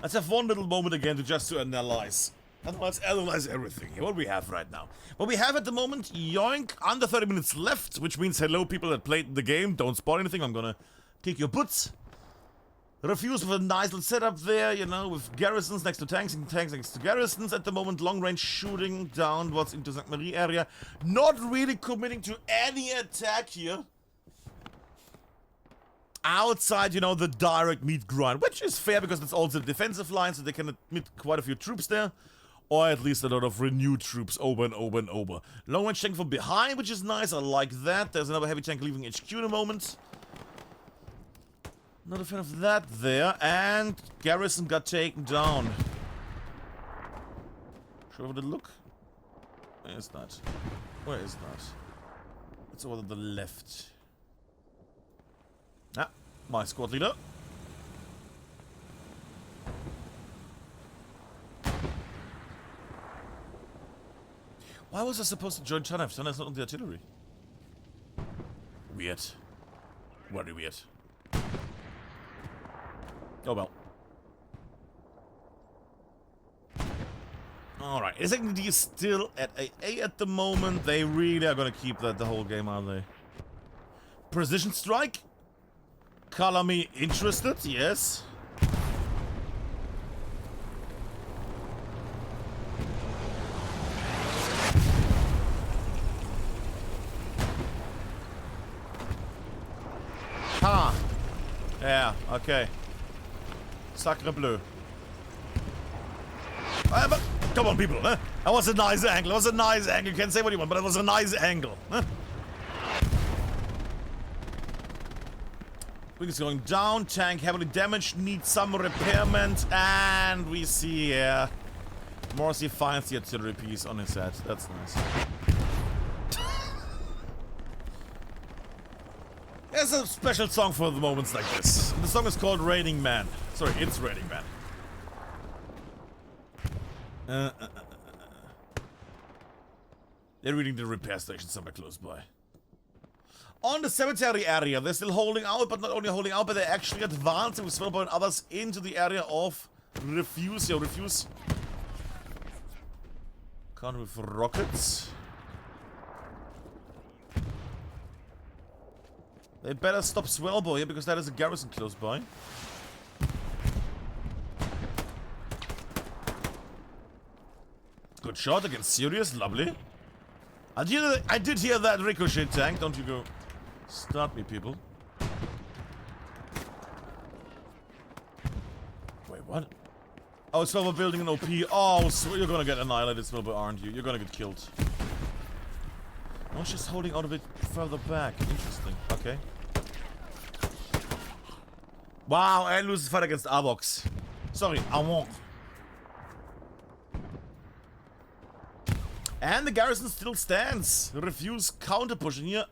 Let's have one little moment again to analyze. And let's analyze everything. What we have right now. What we have at the moment, yoink, under 30 minutes left, which means hello people that played the game. Don't spoil anything, I'm gonna kick your butts. Refuze with a nice little setup there, you know, with garrisons next to tanks and tanks next to garrisons at the moment. Long range shooting downwards into St. Marie area. Not really committing to any attack here. Outside, you know, the direct meat grind, which is fair because it's also the defensive line, so they can admit quite a few troops there. Or at least a lot of renewed troops over and over and over. Long range tank from behind, which is nice, I like that. There's another heavy tank leaving HQ in a moment. Not a fan of that there, and garrison got taken down. Should we have a look? Where is that? Where is that? It's over to the left. Ah, my squad leader. Why was I supposed to join China if China's not on the artillery? Weird. Very weird. Oh well. Alright, SMDM is still at AA at the moment. They really are gonna keep that the whole game, are they? Precision strike? Color me interested, yes. Ha! Yeah, okay. Sacre bleu. But, come on, people, huh? That was a nice angle. It was a nice angle. You can say what you want, but it was a nice angle. Huh? Wing is going down. Tank heavily damaged. Needs some repairment. And we see here. Morrissey finds the artillery piece on his head. That's nice. There's a special song for the moments like this. The song is called Raining Man. Sorry, it's Raining Man. They're reading the repair station somewhere close by. On the cemetery area, they're still holding out, but not only holding out, but they're actually advancing with Swellboy and others into the area of Refuze. Yo, Refuze. Counter with rockets. They better stop Swellboy here because that is a garrison close by. Good shot against Sirius, lovely. I did hear that ricochet tank, don't you go start me, people. Wait, what? Oh, Swellboy building an OP. Oh, so you're gonna get annihilated, Swellboy, aren't you? You're gonna get killed. I was just holding out a bit further back. Interesting. Okay. Wow, and loses fight against Avox. Sorry, Avon. And the garrison still stands. Refuze counter pushing here.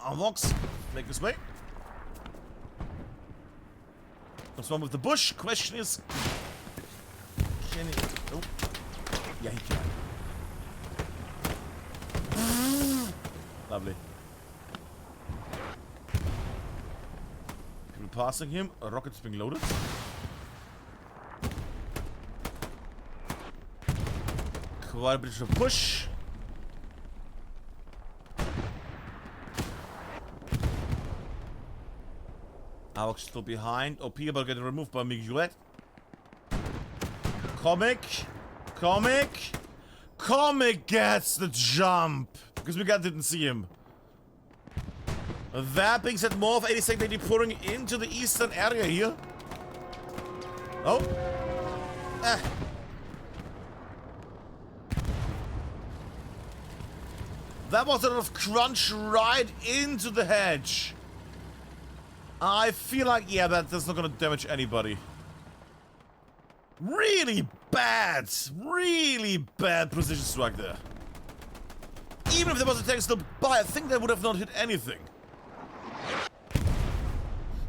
Avox, make his way. What's wrong with the bush? Question is, can he? Oh, yeah, he can. Lovely. People passing him. A rocket's being loaded. Quite a bit of a push. Alex still behind. OP about getting removed by Miguel. Comic gets the jump because Miguel didn't see him. That being said, more of 82nd AD pouring into the eastern area here. Oh. That was a lot of crunch right into the hedge. I feel like, yeah, that's not gonna damage anybody. Really bad precision strike there. Even if there was a tank still by, I think that would have not hit anything.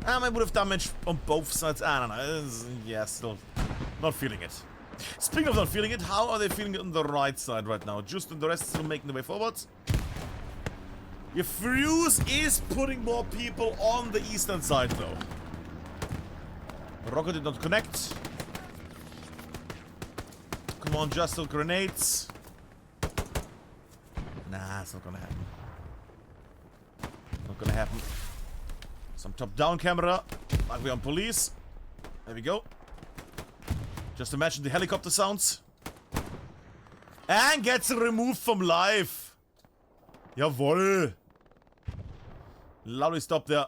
And I would have damaged on both sides. I don't know. Yeah, still not feeling it. Speaking of not feeling it, how are they feeling it on the right side right now? Just and the rest still making the way forwards. Refuze is putting more people on the eastern side though. Rocket did not connect. Come on, just still grenades. Nah, it's not gonna happen. Not gonna happen. Some top-down camera, like we're on police. There we go. Just imagine the helicopter sounds. And gets removed from life. Jawohl. Lovely stop there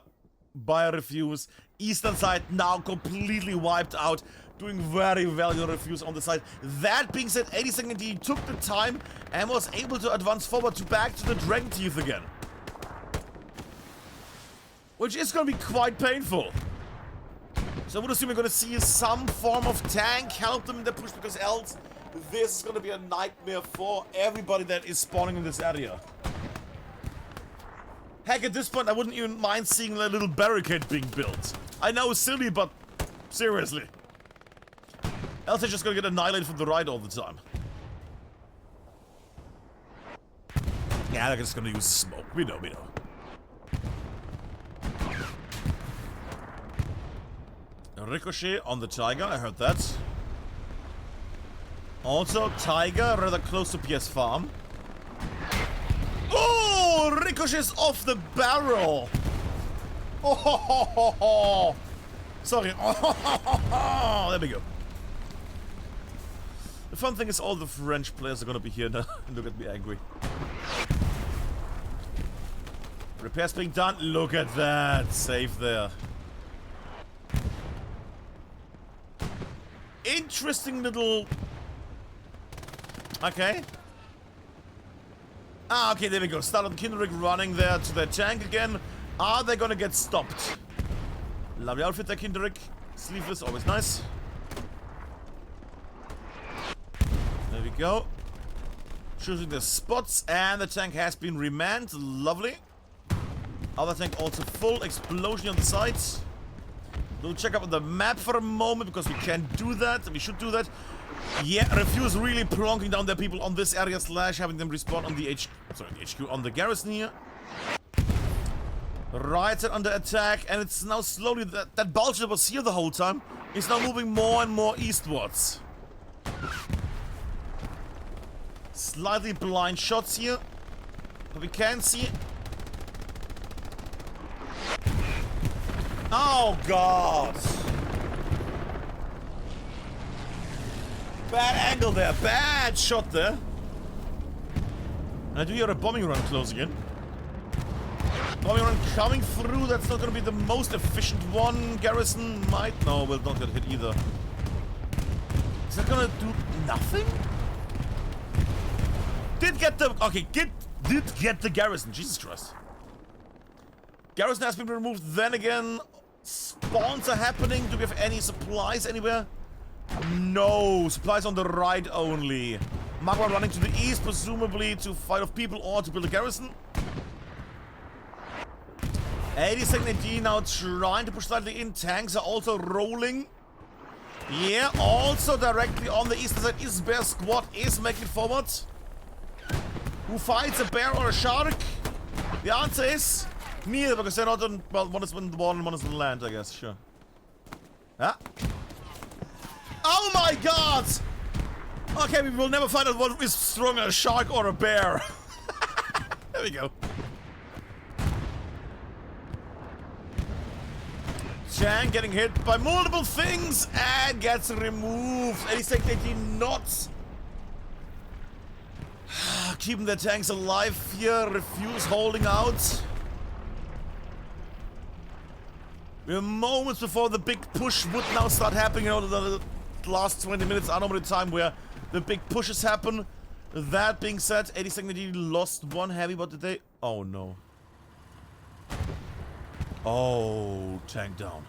by Refuze. Eastern side now completely wiped out. Doing very well, your Refuze on the side. That being said, 82nd he took the time and was able to advance forward to back to the Dragon Teeth again. Which is going to be quite painful. So I would assume we're going to see some form of tank help them in their push, because else this is going to be a nightmare for everybody that is spawning in this area. Heck, at this point I wouldn't even mind seeing a little barricade being built. I know it's silly, but seriously. Else they're just going to get annihilated from the right all the time. Yeah, they're just going to use smoke. We know. Ricochet on the Tiger, I heard that. Also, Tiger rather close to PS Farm. Oh, Ricochet's off the barrel. Oh, sorry. Oh, there we go. The fun thing is all the French players are gonna be here now. Look at me angry. Repairs being done. Look at that. Save there. Interesting little... Okay. Ah, okay, there we go. Started Kindred running there to their tank again. Are they gonna get stopped? Lovely outfit there, Kindred. Sleeveless, always nice. There we go. Choosing the spots, and the tank has been remanned. Lovely. Other tank also full. Explosion on the side. We'll check out the map for a moment, because we can do that. We should do that. Yeah, Refuze really plonking down their people on this area / having them respawn on the HQ, on the garrison here. Right side under attack, and it's now slowly, that bulge that was here the whole time is now moving more and more eastwards. Slightly blind shots here, but we can see. Oh god! Bad angle there, bad shot there. And I do hear a bombing run closing in. Bombing run coming through, that's not gonna be the most efficient one. Garrison might, no, will not get hit either. Is that gonna do nothing? Did get the, okay, did get the garrison, Jesus Christ. Garrison has been removed, then again, spawns are happening. Do we have any supplies anywhere? No, supplies on the right only. Magma running to the east, presumably to fight off people or to build a garrison. 82nd AD now trying to push slightly in. Tanks are also rolling. Yeah, also directly on the eastern side is Bear Squad is making forward. Who fights, a bear or a shark? The answer is neither, because they're not on, well, one is in the water and one is in the land, I guess, sure. Huh? Oh my god! Okay, we will never find out what is stronger, a shark or a bear. There we go. Chang getting hit by multiple things and gets removed. 82nd AD not keeping the tanks alive here. Refuze holding out. We're moments before the big push would now start happening. You know, the last 20 minutes are normally the time where the big pushes happen. That being said, 82nd AD lost one heavy, but did they? Oh no. Oh, tank down.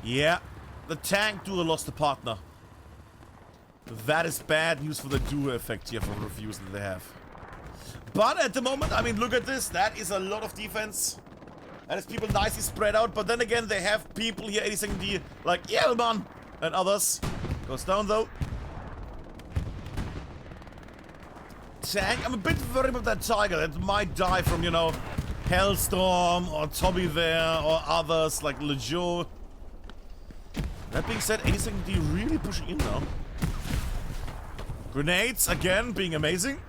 Yeah, the tank duo lost a partner. That is bad news for the duo effect here from Refuze that they have. But at the moment, I mean, look at this. That is a lot of defense. That is people nicely spread out. But then again, they have people here, 82nd D, like Yelman and others. Goes down though. Tank, I'm a bit worried about that tiger. That might die from, you know, Hellstorm or Tommy there or others like Lejo. That being said, 82nd D really pushing in now. Grenades again being amazing.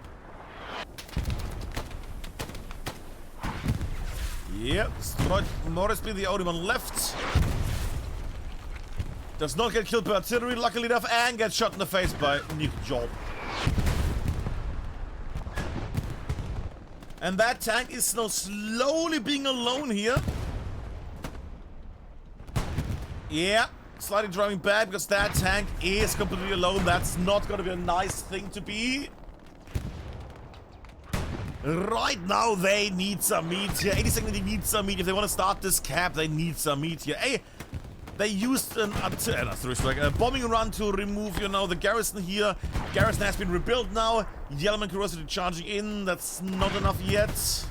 Yep, destroyed. Morris being the only one left. Does not get killed by artillery, luckily enough, and gets shot in the face by Nick Job. And that tank is now slowly being alone here. Yeah, slightly driving back because that tank is completely alone. That's not going to be a nice thing to be. Right now, they need some meat here. 82nd, they need some meat. If they want to start this cap, they need some meat here. Hey, they used a bombing run to remove, you know, the garrison here. Garrison has been rebuilt now. Yellowman Curiosity charging in. That's not enough yet.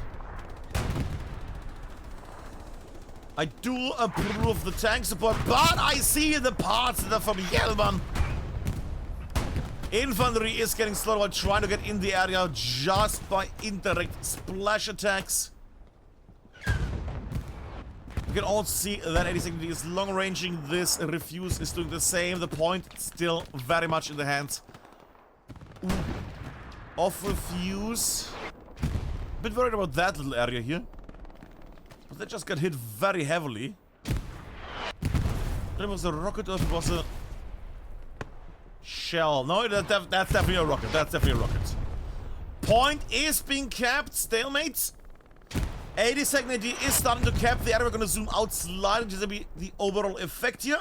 I do approve of the tank support, but I see the parts that are from Yellowman. Infantry is getting slowed while trying to get in the area just by indirect splash attacks. You can also see that 82nd is long-ranging this. Refuze is doing the same. The point still very much in the hands of Refuze. Bit worried about that little area here. But they just got hit very heavily. It was a rocket or it was a shell. No, that's definitely a rocket. That's definitely a rocket. Point is being capped. Stalemate. 82nd AD is starting to cap the area. We're going to zoom out slightly to be the overall effect here.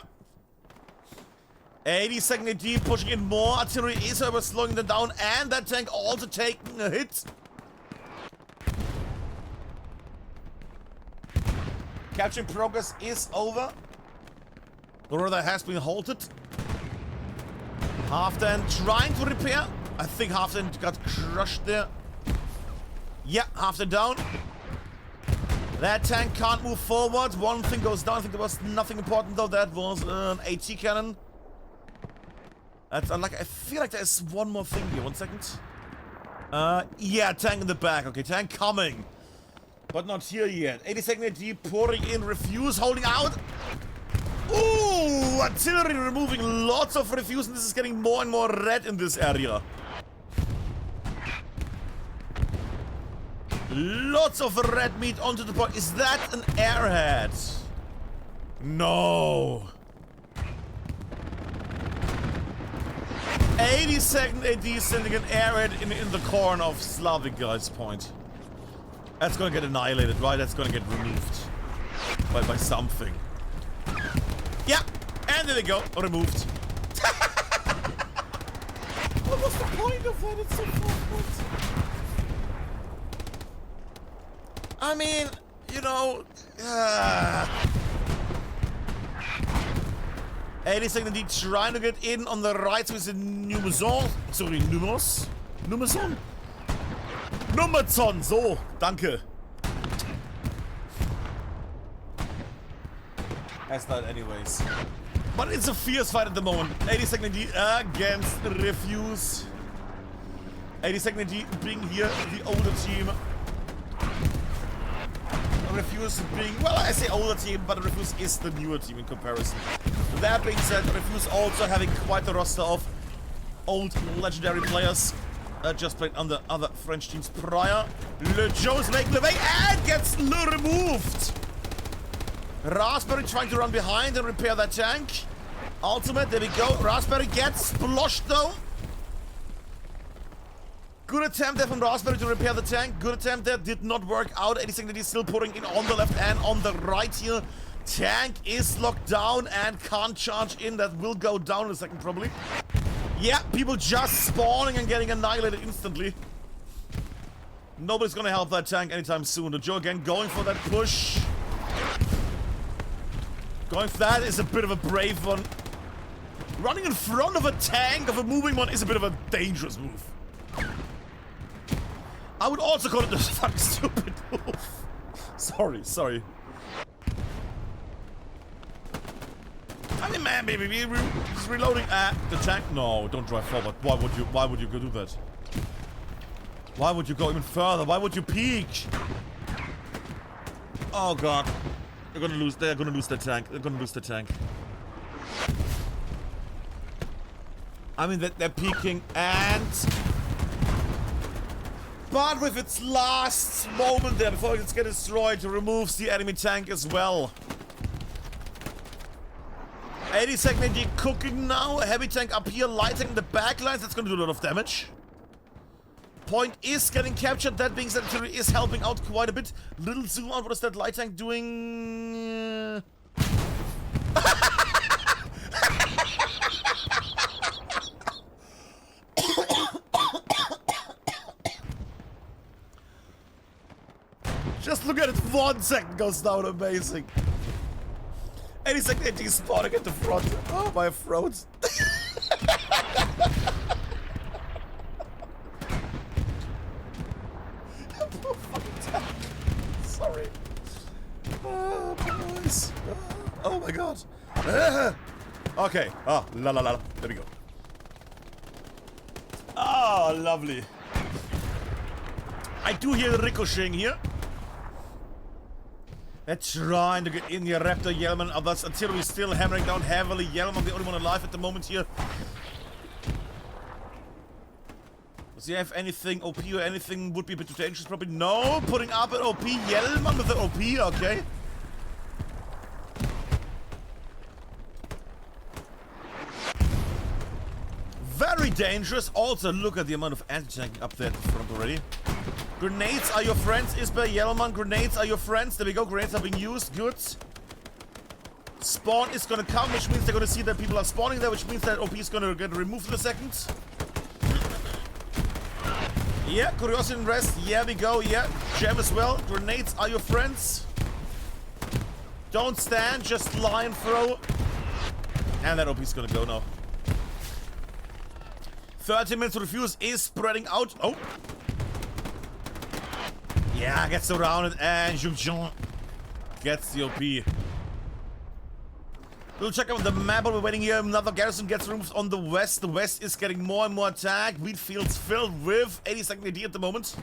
82nd AD pushing in more. Artillery is however slowing them down. And that tank also taking a hit. Capturing progress is over. The rotor has been halted. Halfdan trying to repair. I think Halfdan got crushed there. Yeah, Halfdan down. That tank can't move forward. One thing goes down. I think there was nothing important though. That was an AT cannon. That's unlucky. I feel like there's one more thing here. 1 second. Yeah, tank in the back. Okay, tank coming. But not here yet. 82nd AD pouring in. Refuze holding out. Ooh, artillery removing lots of Refuze, and this is getting more and more red in this area. Lots of red meat onto the point. Is that an airhead? No. 82nd AD sending an airhead in the corner of Slavic guy's point. That's gonna get annihilated, right? That's gonna get removed by something. Yeah, and there we go, removed. What was the point of that? It's so far. I mean, you know, 82nd indeed trying to get in on the right with the Numason. Sorry, Numason, so, danke. As that anyways. But it's a fierce fight at the moment. 82nd indeed against Refuze. 82nd indeed being here the older team. Refuze being, well, I say older team, but Refuze is the newer team in comparison. That being said, Refuze also having quite a roster of old legendary players just played under other French teams prior. Le Joe's making the way and gets removed. Raspberry trying to run behind and repair that tank. Ultimate, there we go. Raspberry gets splashed though. Good attempt there from Raspberry to repair the tank. Good attempt there, did not work out. 82nd AD still putting in on the left and on the right here. Tank is locked down and can't charge in. That will go down in a second probably. Yeah, people just spawning and getting annihilated instantly. Nobody's gonna help that tank anytime soon. The Joe again going for that push. Going for that is a bit of a brave one. Running in front of a tank of a moving one is a bit of a dangerous move. I would also call it a fucking stupid move. Sorry. I mean, man, baby, he's reloading the tank. No, don't drive forward. Why would you go do that? Why would you go even further? Why would you peek? Oh god. They're gonna lose the tank. I mean, they're peeking and... But with its last moment there, before it gets destroyed, it removes the enemy tank as well. 82nd AD cooking now. A heavy tank up here, lighting the backlines. That's gonna do a lot of damage. Point is getting captured. That being said, artillery is helping out quite a bit. Little zoom out. What is that light tank doing? Just look at it, 1 second goes down, amazing. 82nd AD spawning at the front. Oh, my throat. Poor fucking tank. Sorry. Oh, boys. Oh my god. Okay. Oh, la la la. There we go. Ah, lovely. I do hear the ricocheting here. They're trying to get in here. Raptor, Yellman, others. Artillery still hammering down heavily. Yellman, the only one alive at the moment here. Does he have anything OP or anything would be a bit too dangerous? Probably no. Putting up an OP. Yellman with the OP, okay. Very dangerous. Also, look at the amount of anti-tank up there at the front already. Grenades are your friends, Isber, Yellowman. Grenades are your friends. There we go. Grenades are being used. Good. Spawn is gonna come, which means they're gonna see that people are spawning there, which means that OP is gonna get removed in a second. Yeah, Curiosity and Rest. Yeah, we go. Yeah, Gem as well. Grenades are your friends. Don't stand, just lie and throw. And that OP is gonna go now. 30 minutes to Refuze is spreading out. Oh. Yeah, gets surrounded and Junction gets the OP. We'll check out the map while we're waiting here. Another garrison gets removed on the west. The west is getting more and more attacked. Wheat fields filled with 82nd AD at the moment.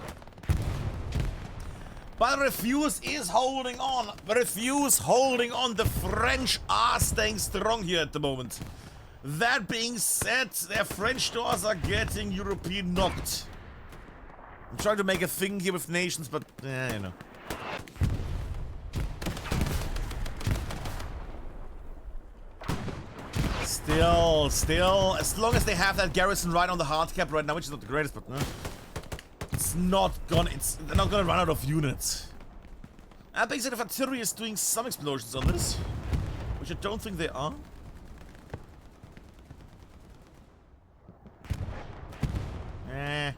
But Refuze is holding on. Refuze holding on. The French are staying strong here at the moment. That being said, their French doors are getting European knocked. I'm trying to make a thing here with nations, but you know. Still, as long as they have that garrison right on the hard cap right now, which is not the greatest, but no. They're not gonna run out of units. I think that if artillery is doing some explosions on this, which I don't think they are. No.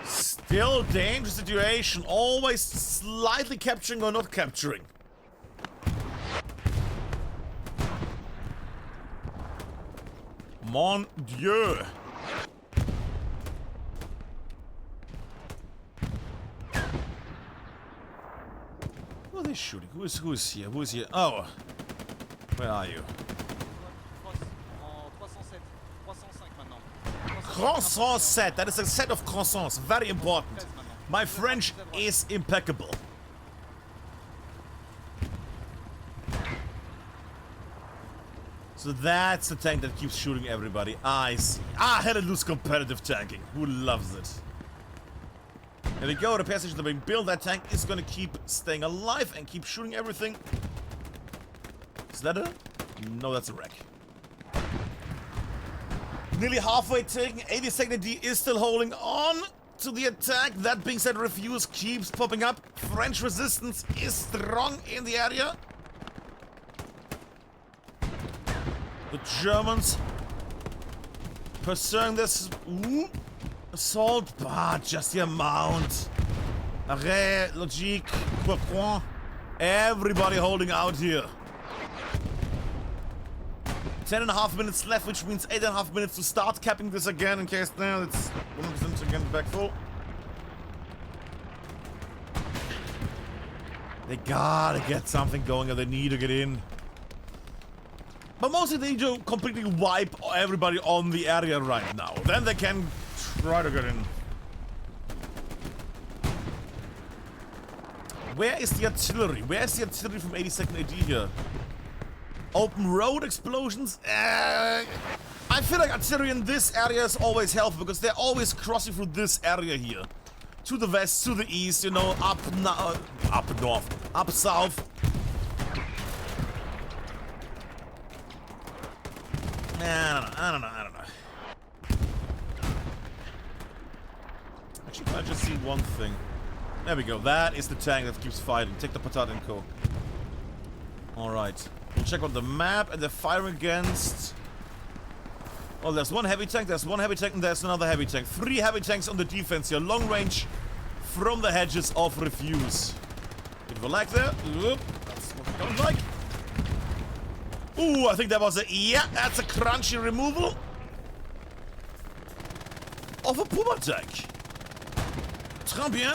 Still dangerous situation, always slightly capturing or not capturing. Mon Dieu! Who are they shooting? Who is here? Who is here? Oh! Where are you? Croissant set! That is a set of croissants. Very important. My French is impeccable. So that's the tank that keeps shooting everybody. I see. Hellletloose competitive tanking. Who loves it? There we go. The repair stations are being built. That tank is going to keep staying alive and keep shooting everything. Is that a... No, that's a wreck. Nearly halfway taken. 82nd AD is still holding on to the attack. That being said, Refuze keeps popping up. French resistance is strong in the area. The Germans pursuing this assault, but just the amount. Arrêt, logique, pourquoi? Everybody holding out here. 10.5 minutes left, which means 8.5 minutes to start capping this again in case now it's 100% again back full. They gotta get something going or they need to get in. But mostly they need to completely wipe everybody on the area right now. Then they can try to get in. Where is the artillery? Where is the artillery from 82nd AD here? Open road explosions? I feel like artillery in this area is always helpful because they're always crossing through this area here. To the west, to the east, you know, up north, up south. I don't know. Actually, I just see one thing. There we go. That is the tank that keeps fighting. Take the patat and co. Alright. We'll check on the map and they're firing against... Well, there's one heavy tank, there's one heavy tank, and there's another heavy tank. 3 heavy tanks on the defense here. Long range from the hedges of Refuze. Beautiful lag there. Oop. That's what it sounds like. Ooh, I think that was a... Yeah, that's a crunchy removal of a Puma tank. Très bien.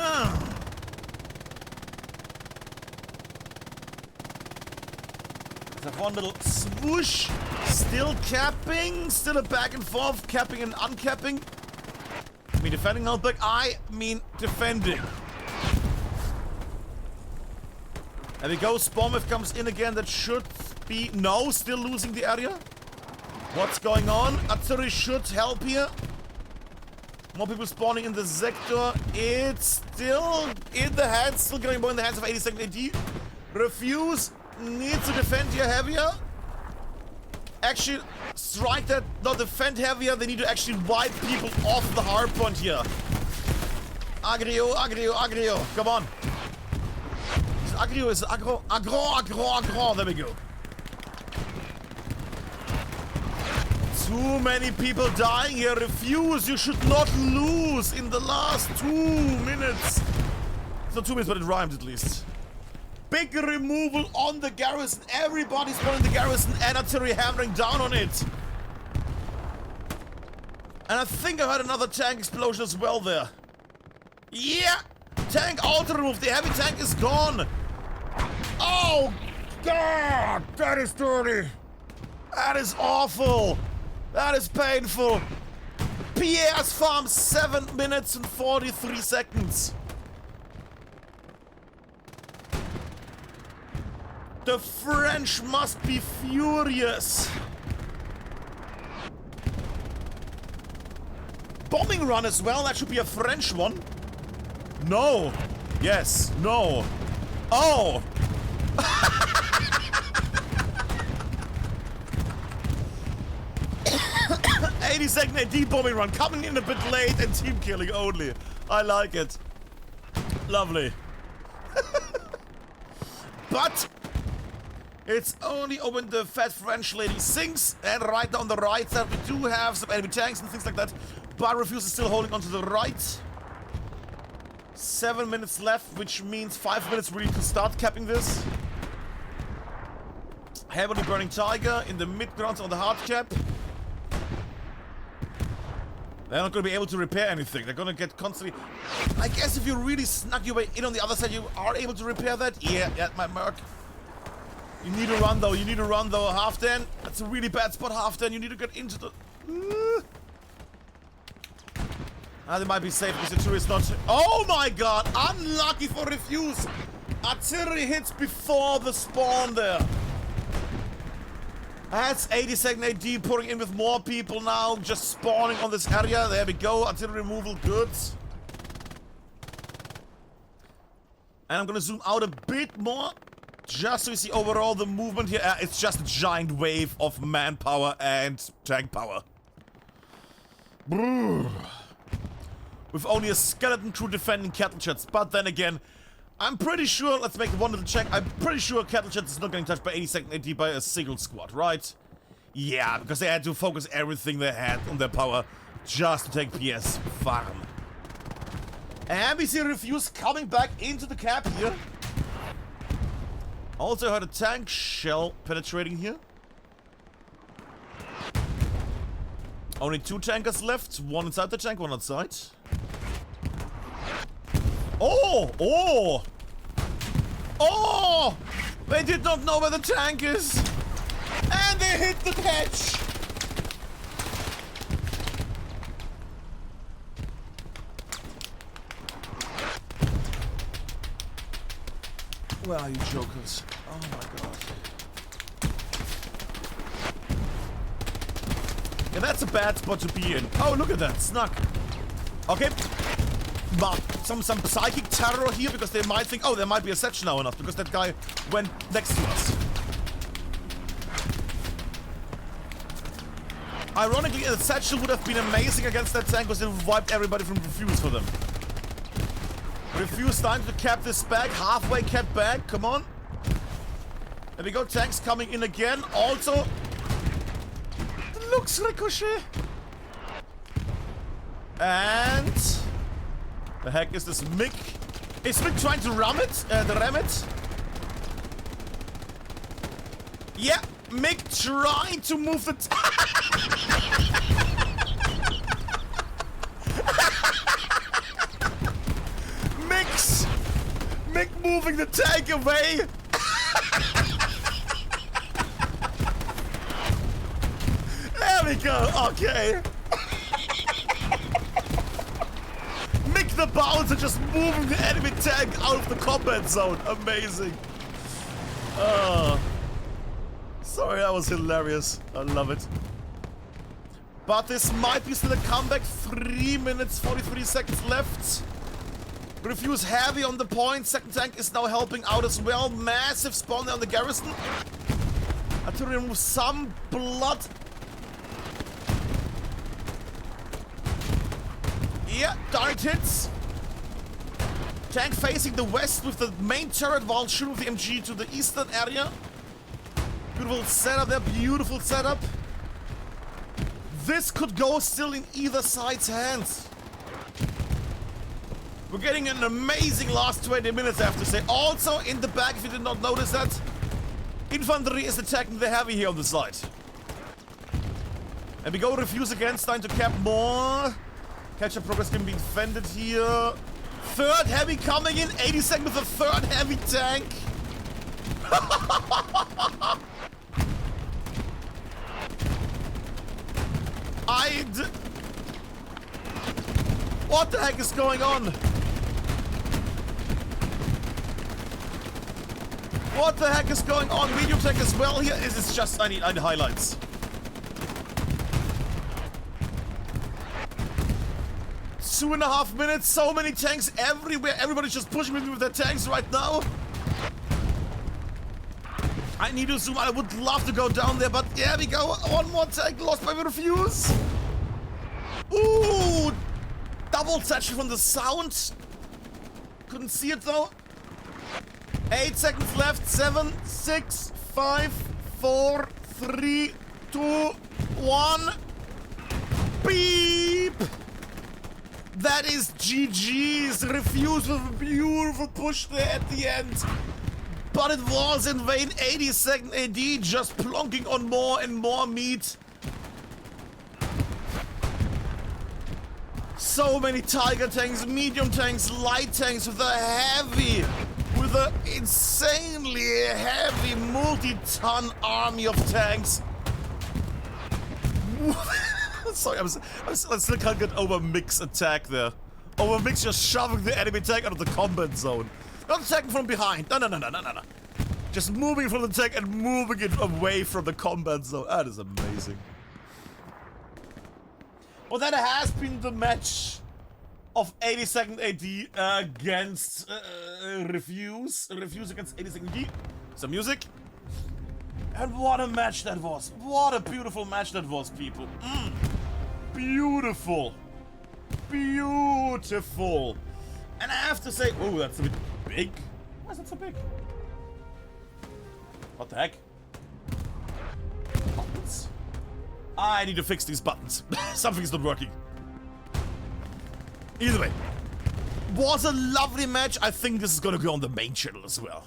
There's one little swoosh. Still capping. Still a back and forth. Capping and uncapping. I mean defending Outback. I mean defending. There we go. Spawnwave comes in again. That should be... No, still losing the area. What's going on? Artillery should help here. More people spawning in the sector. It's still in the hands. Still getting more in the hands of 82nd AD. Refuze needs to defend here heavier. Actually, strike that. Not defend heavier. They need to actually wipe people off the hard point here. Aggro, aggro, aggro. Come on. Aggro is aggro. Aggro, aggro, aggro. There we go. Too many people dying here. Refuze. You should not lose in the last 2 minutes. It's not 2 minutes, but it rhymes at least. Big removal on the garrison. Everybody's spawning the garrison and artillery hammering down on it. And I think I heard another tank explosion as well there. Yeah! Tank auto remove. The heavy tank is gone. Oh, God! That is dirty. That is awful. That is painful. Pierre's farm, 7 minutes and 43 seconds. The French must be furious. Bombing run as well, that should be a French one. No. Yes. No. Oh. 80-second AD bombing run, coming in a bit late and team killing only. I like it. Lovely. But it's only when the fat French lady sings, and right down the right side we do have some enemy tanks and things like that. But Refuze is still holding on to the right. 7 minutes left, which means 5 minutes really to start capping this. Heavily burning Tiger in the mid-ground on the hard cap. They're not going to be able to repair anything. They're going to get constantly... I guess if you really snuck your way in on the other side, you are able to repair that. Yeah, that might work. You need to run though. You need to run though. Half 10. That's a really bad spot. Half 10. You need to get into the... They might be safe because the two is not... Oh my god! Unlucky for Refuze! Artillery hits before the spawn there. That's 80-second AD pouring in with more people now, just spawning on this area. There we go, artillery removal, good. And I'm gonna zoom out a bit more, just so we see overall the movement here. It's just a giant wave of manpower and tank power. Brrr. With only a skeleton crew defending cattle sheds, but then again, I'm pretty sure, let's make one little check, I'm pretty sure cattle sheds is not getting touched by 80-second AD by a single squad, right? Yeah, because they had to focus everything they had on their power just to take PS farm. And we see Refuze coming back into the cap here. Also heard a tank shell penetrating here. Only 2 tankers left, one inside the tank, one outside. Oh! Oh! Oh! They did not know where the tank is! And they hit the hatch! Where are you jokers? Oh my god. Yeah, that's a bad spot to be in. Oh, look at that, snuck. Okay. But some psychic terror here because they might think, oh, there might be a section now enough because that guy went next to us. Ironically, a satchel would have been amazing against that tank because it would have wiped everybody from Refuze for them. Refuze time to cap this back, halfway cap back, come on. There we go, tanks coming in again. Also, looks ricochet. And the heck is this Mick? Is Mick trying to ram it? Yeah, Mick trying to move the Mick moving the tank away. There we go, okay. The bouncer just moving the enemy tank out of the combat zone. Amazing. Sorry, that was hilarious. I love it. But this might be still a comeback. 3 minutes, 43 seconds left. Refuze heavy on the point. Second tank is now helping out as well. Massive spawn there on the garrison. I have to remove some blood. Yeah, direct hits. Tank facing the west with the main turret while shooting with the MG to the eastern area. Beautiful setup there, beautiful setup. This could go still in either side's hands. We're getting an amazing last 20 minutes, I have to say. Also, in the back, if you did not notice that, infantry is attacking the heavy here on the side. And we go Refuze again, starting to cap more. Catch-up progress can be defended here. Third heavy coming in, 80 seconds with a third heavy tank. What the heck is going on? What the heck is going on? Medium tech as well here? Is it just I need highlights? 2.5 minutes, so many tanks everywhere. Everybody's just pushing me with their tanks right now. I need to zoom out. I would love to go down there, but there we go. One more tank lost by Refuze. Ooh, double touch from the sound. Couldn't see it though. 8 seconds left. 7, 6, 5, 4, 3, 2, 1. Beep. That is GG's. Refuze with a beautiful push there at the end. But it was in vain. 82nd AD just plonking on more and more meat. So many Tiger tanks, medium tanks, light tanks with a insanely heavy multi-ton army of tanks. Sorry, I still can't get over Mix attack there. Over Mix just shoving the enemy tank out of the combat zone. Not attacking from behind. No. Just moving from the tank and moving it away from the combat zone. That is amazing. Well, that has been the match of 82nd AD against Refuze. Refuze against 82nd AD. Some music. And what a match that was. What a beautiful match that was, people. Beautiful. Beautiful. And I have to say, oh, that's a bit big. Why is that so big? What the heck? Buttons. I need to fix these buttons. Something's not working. Either way. Was a lovely match. I think this is gonna go on the main channel as well.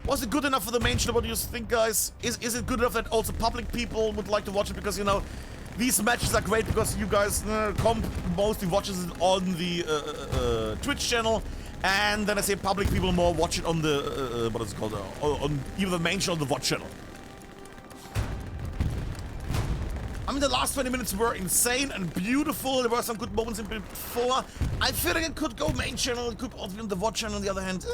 Was it good enough for the main channel? What do you think, guys? Is it good enough that also public people would like to watch it? Because, you know, these matches are great because you guys mostly watches it on the Twitch channel. And then I say public people more watch it on the, what is it called? On either the main channel or the VOD channel. I mean, the last 20 minutes were insane and beautiful. There were some good moments in before. I feel like it could go main channel. It could also be on the VOD channel on the other hand.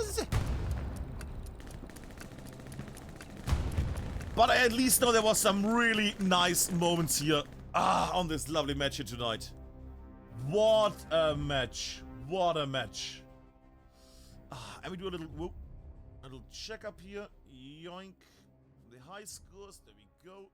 But I at least know there was some really nice moments here. On this lovely match here tonight. What a match. What a match. And we do a little check up here. Yoink. The high scores. There we go.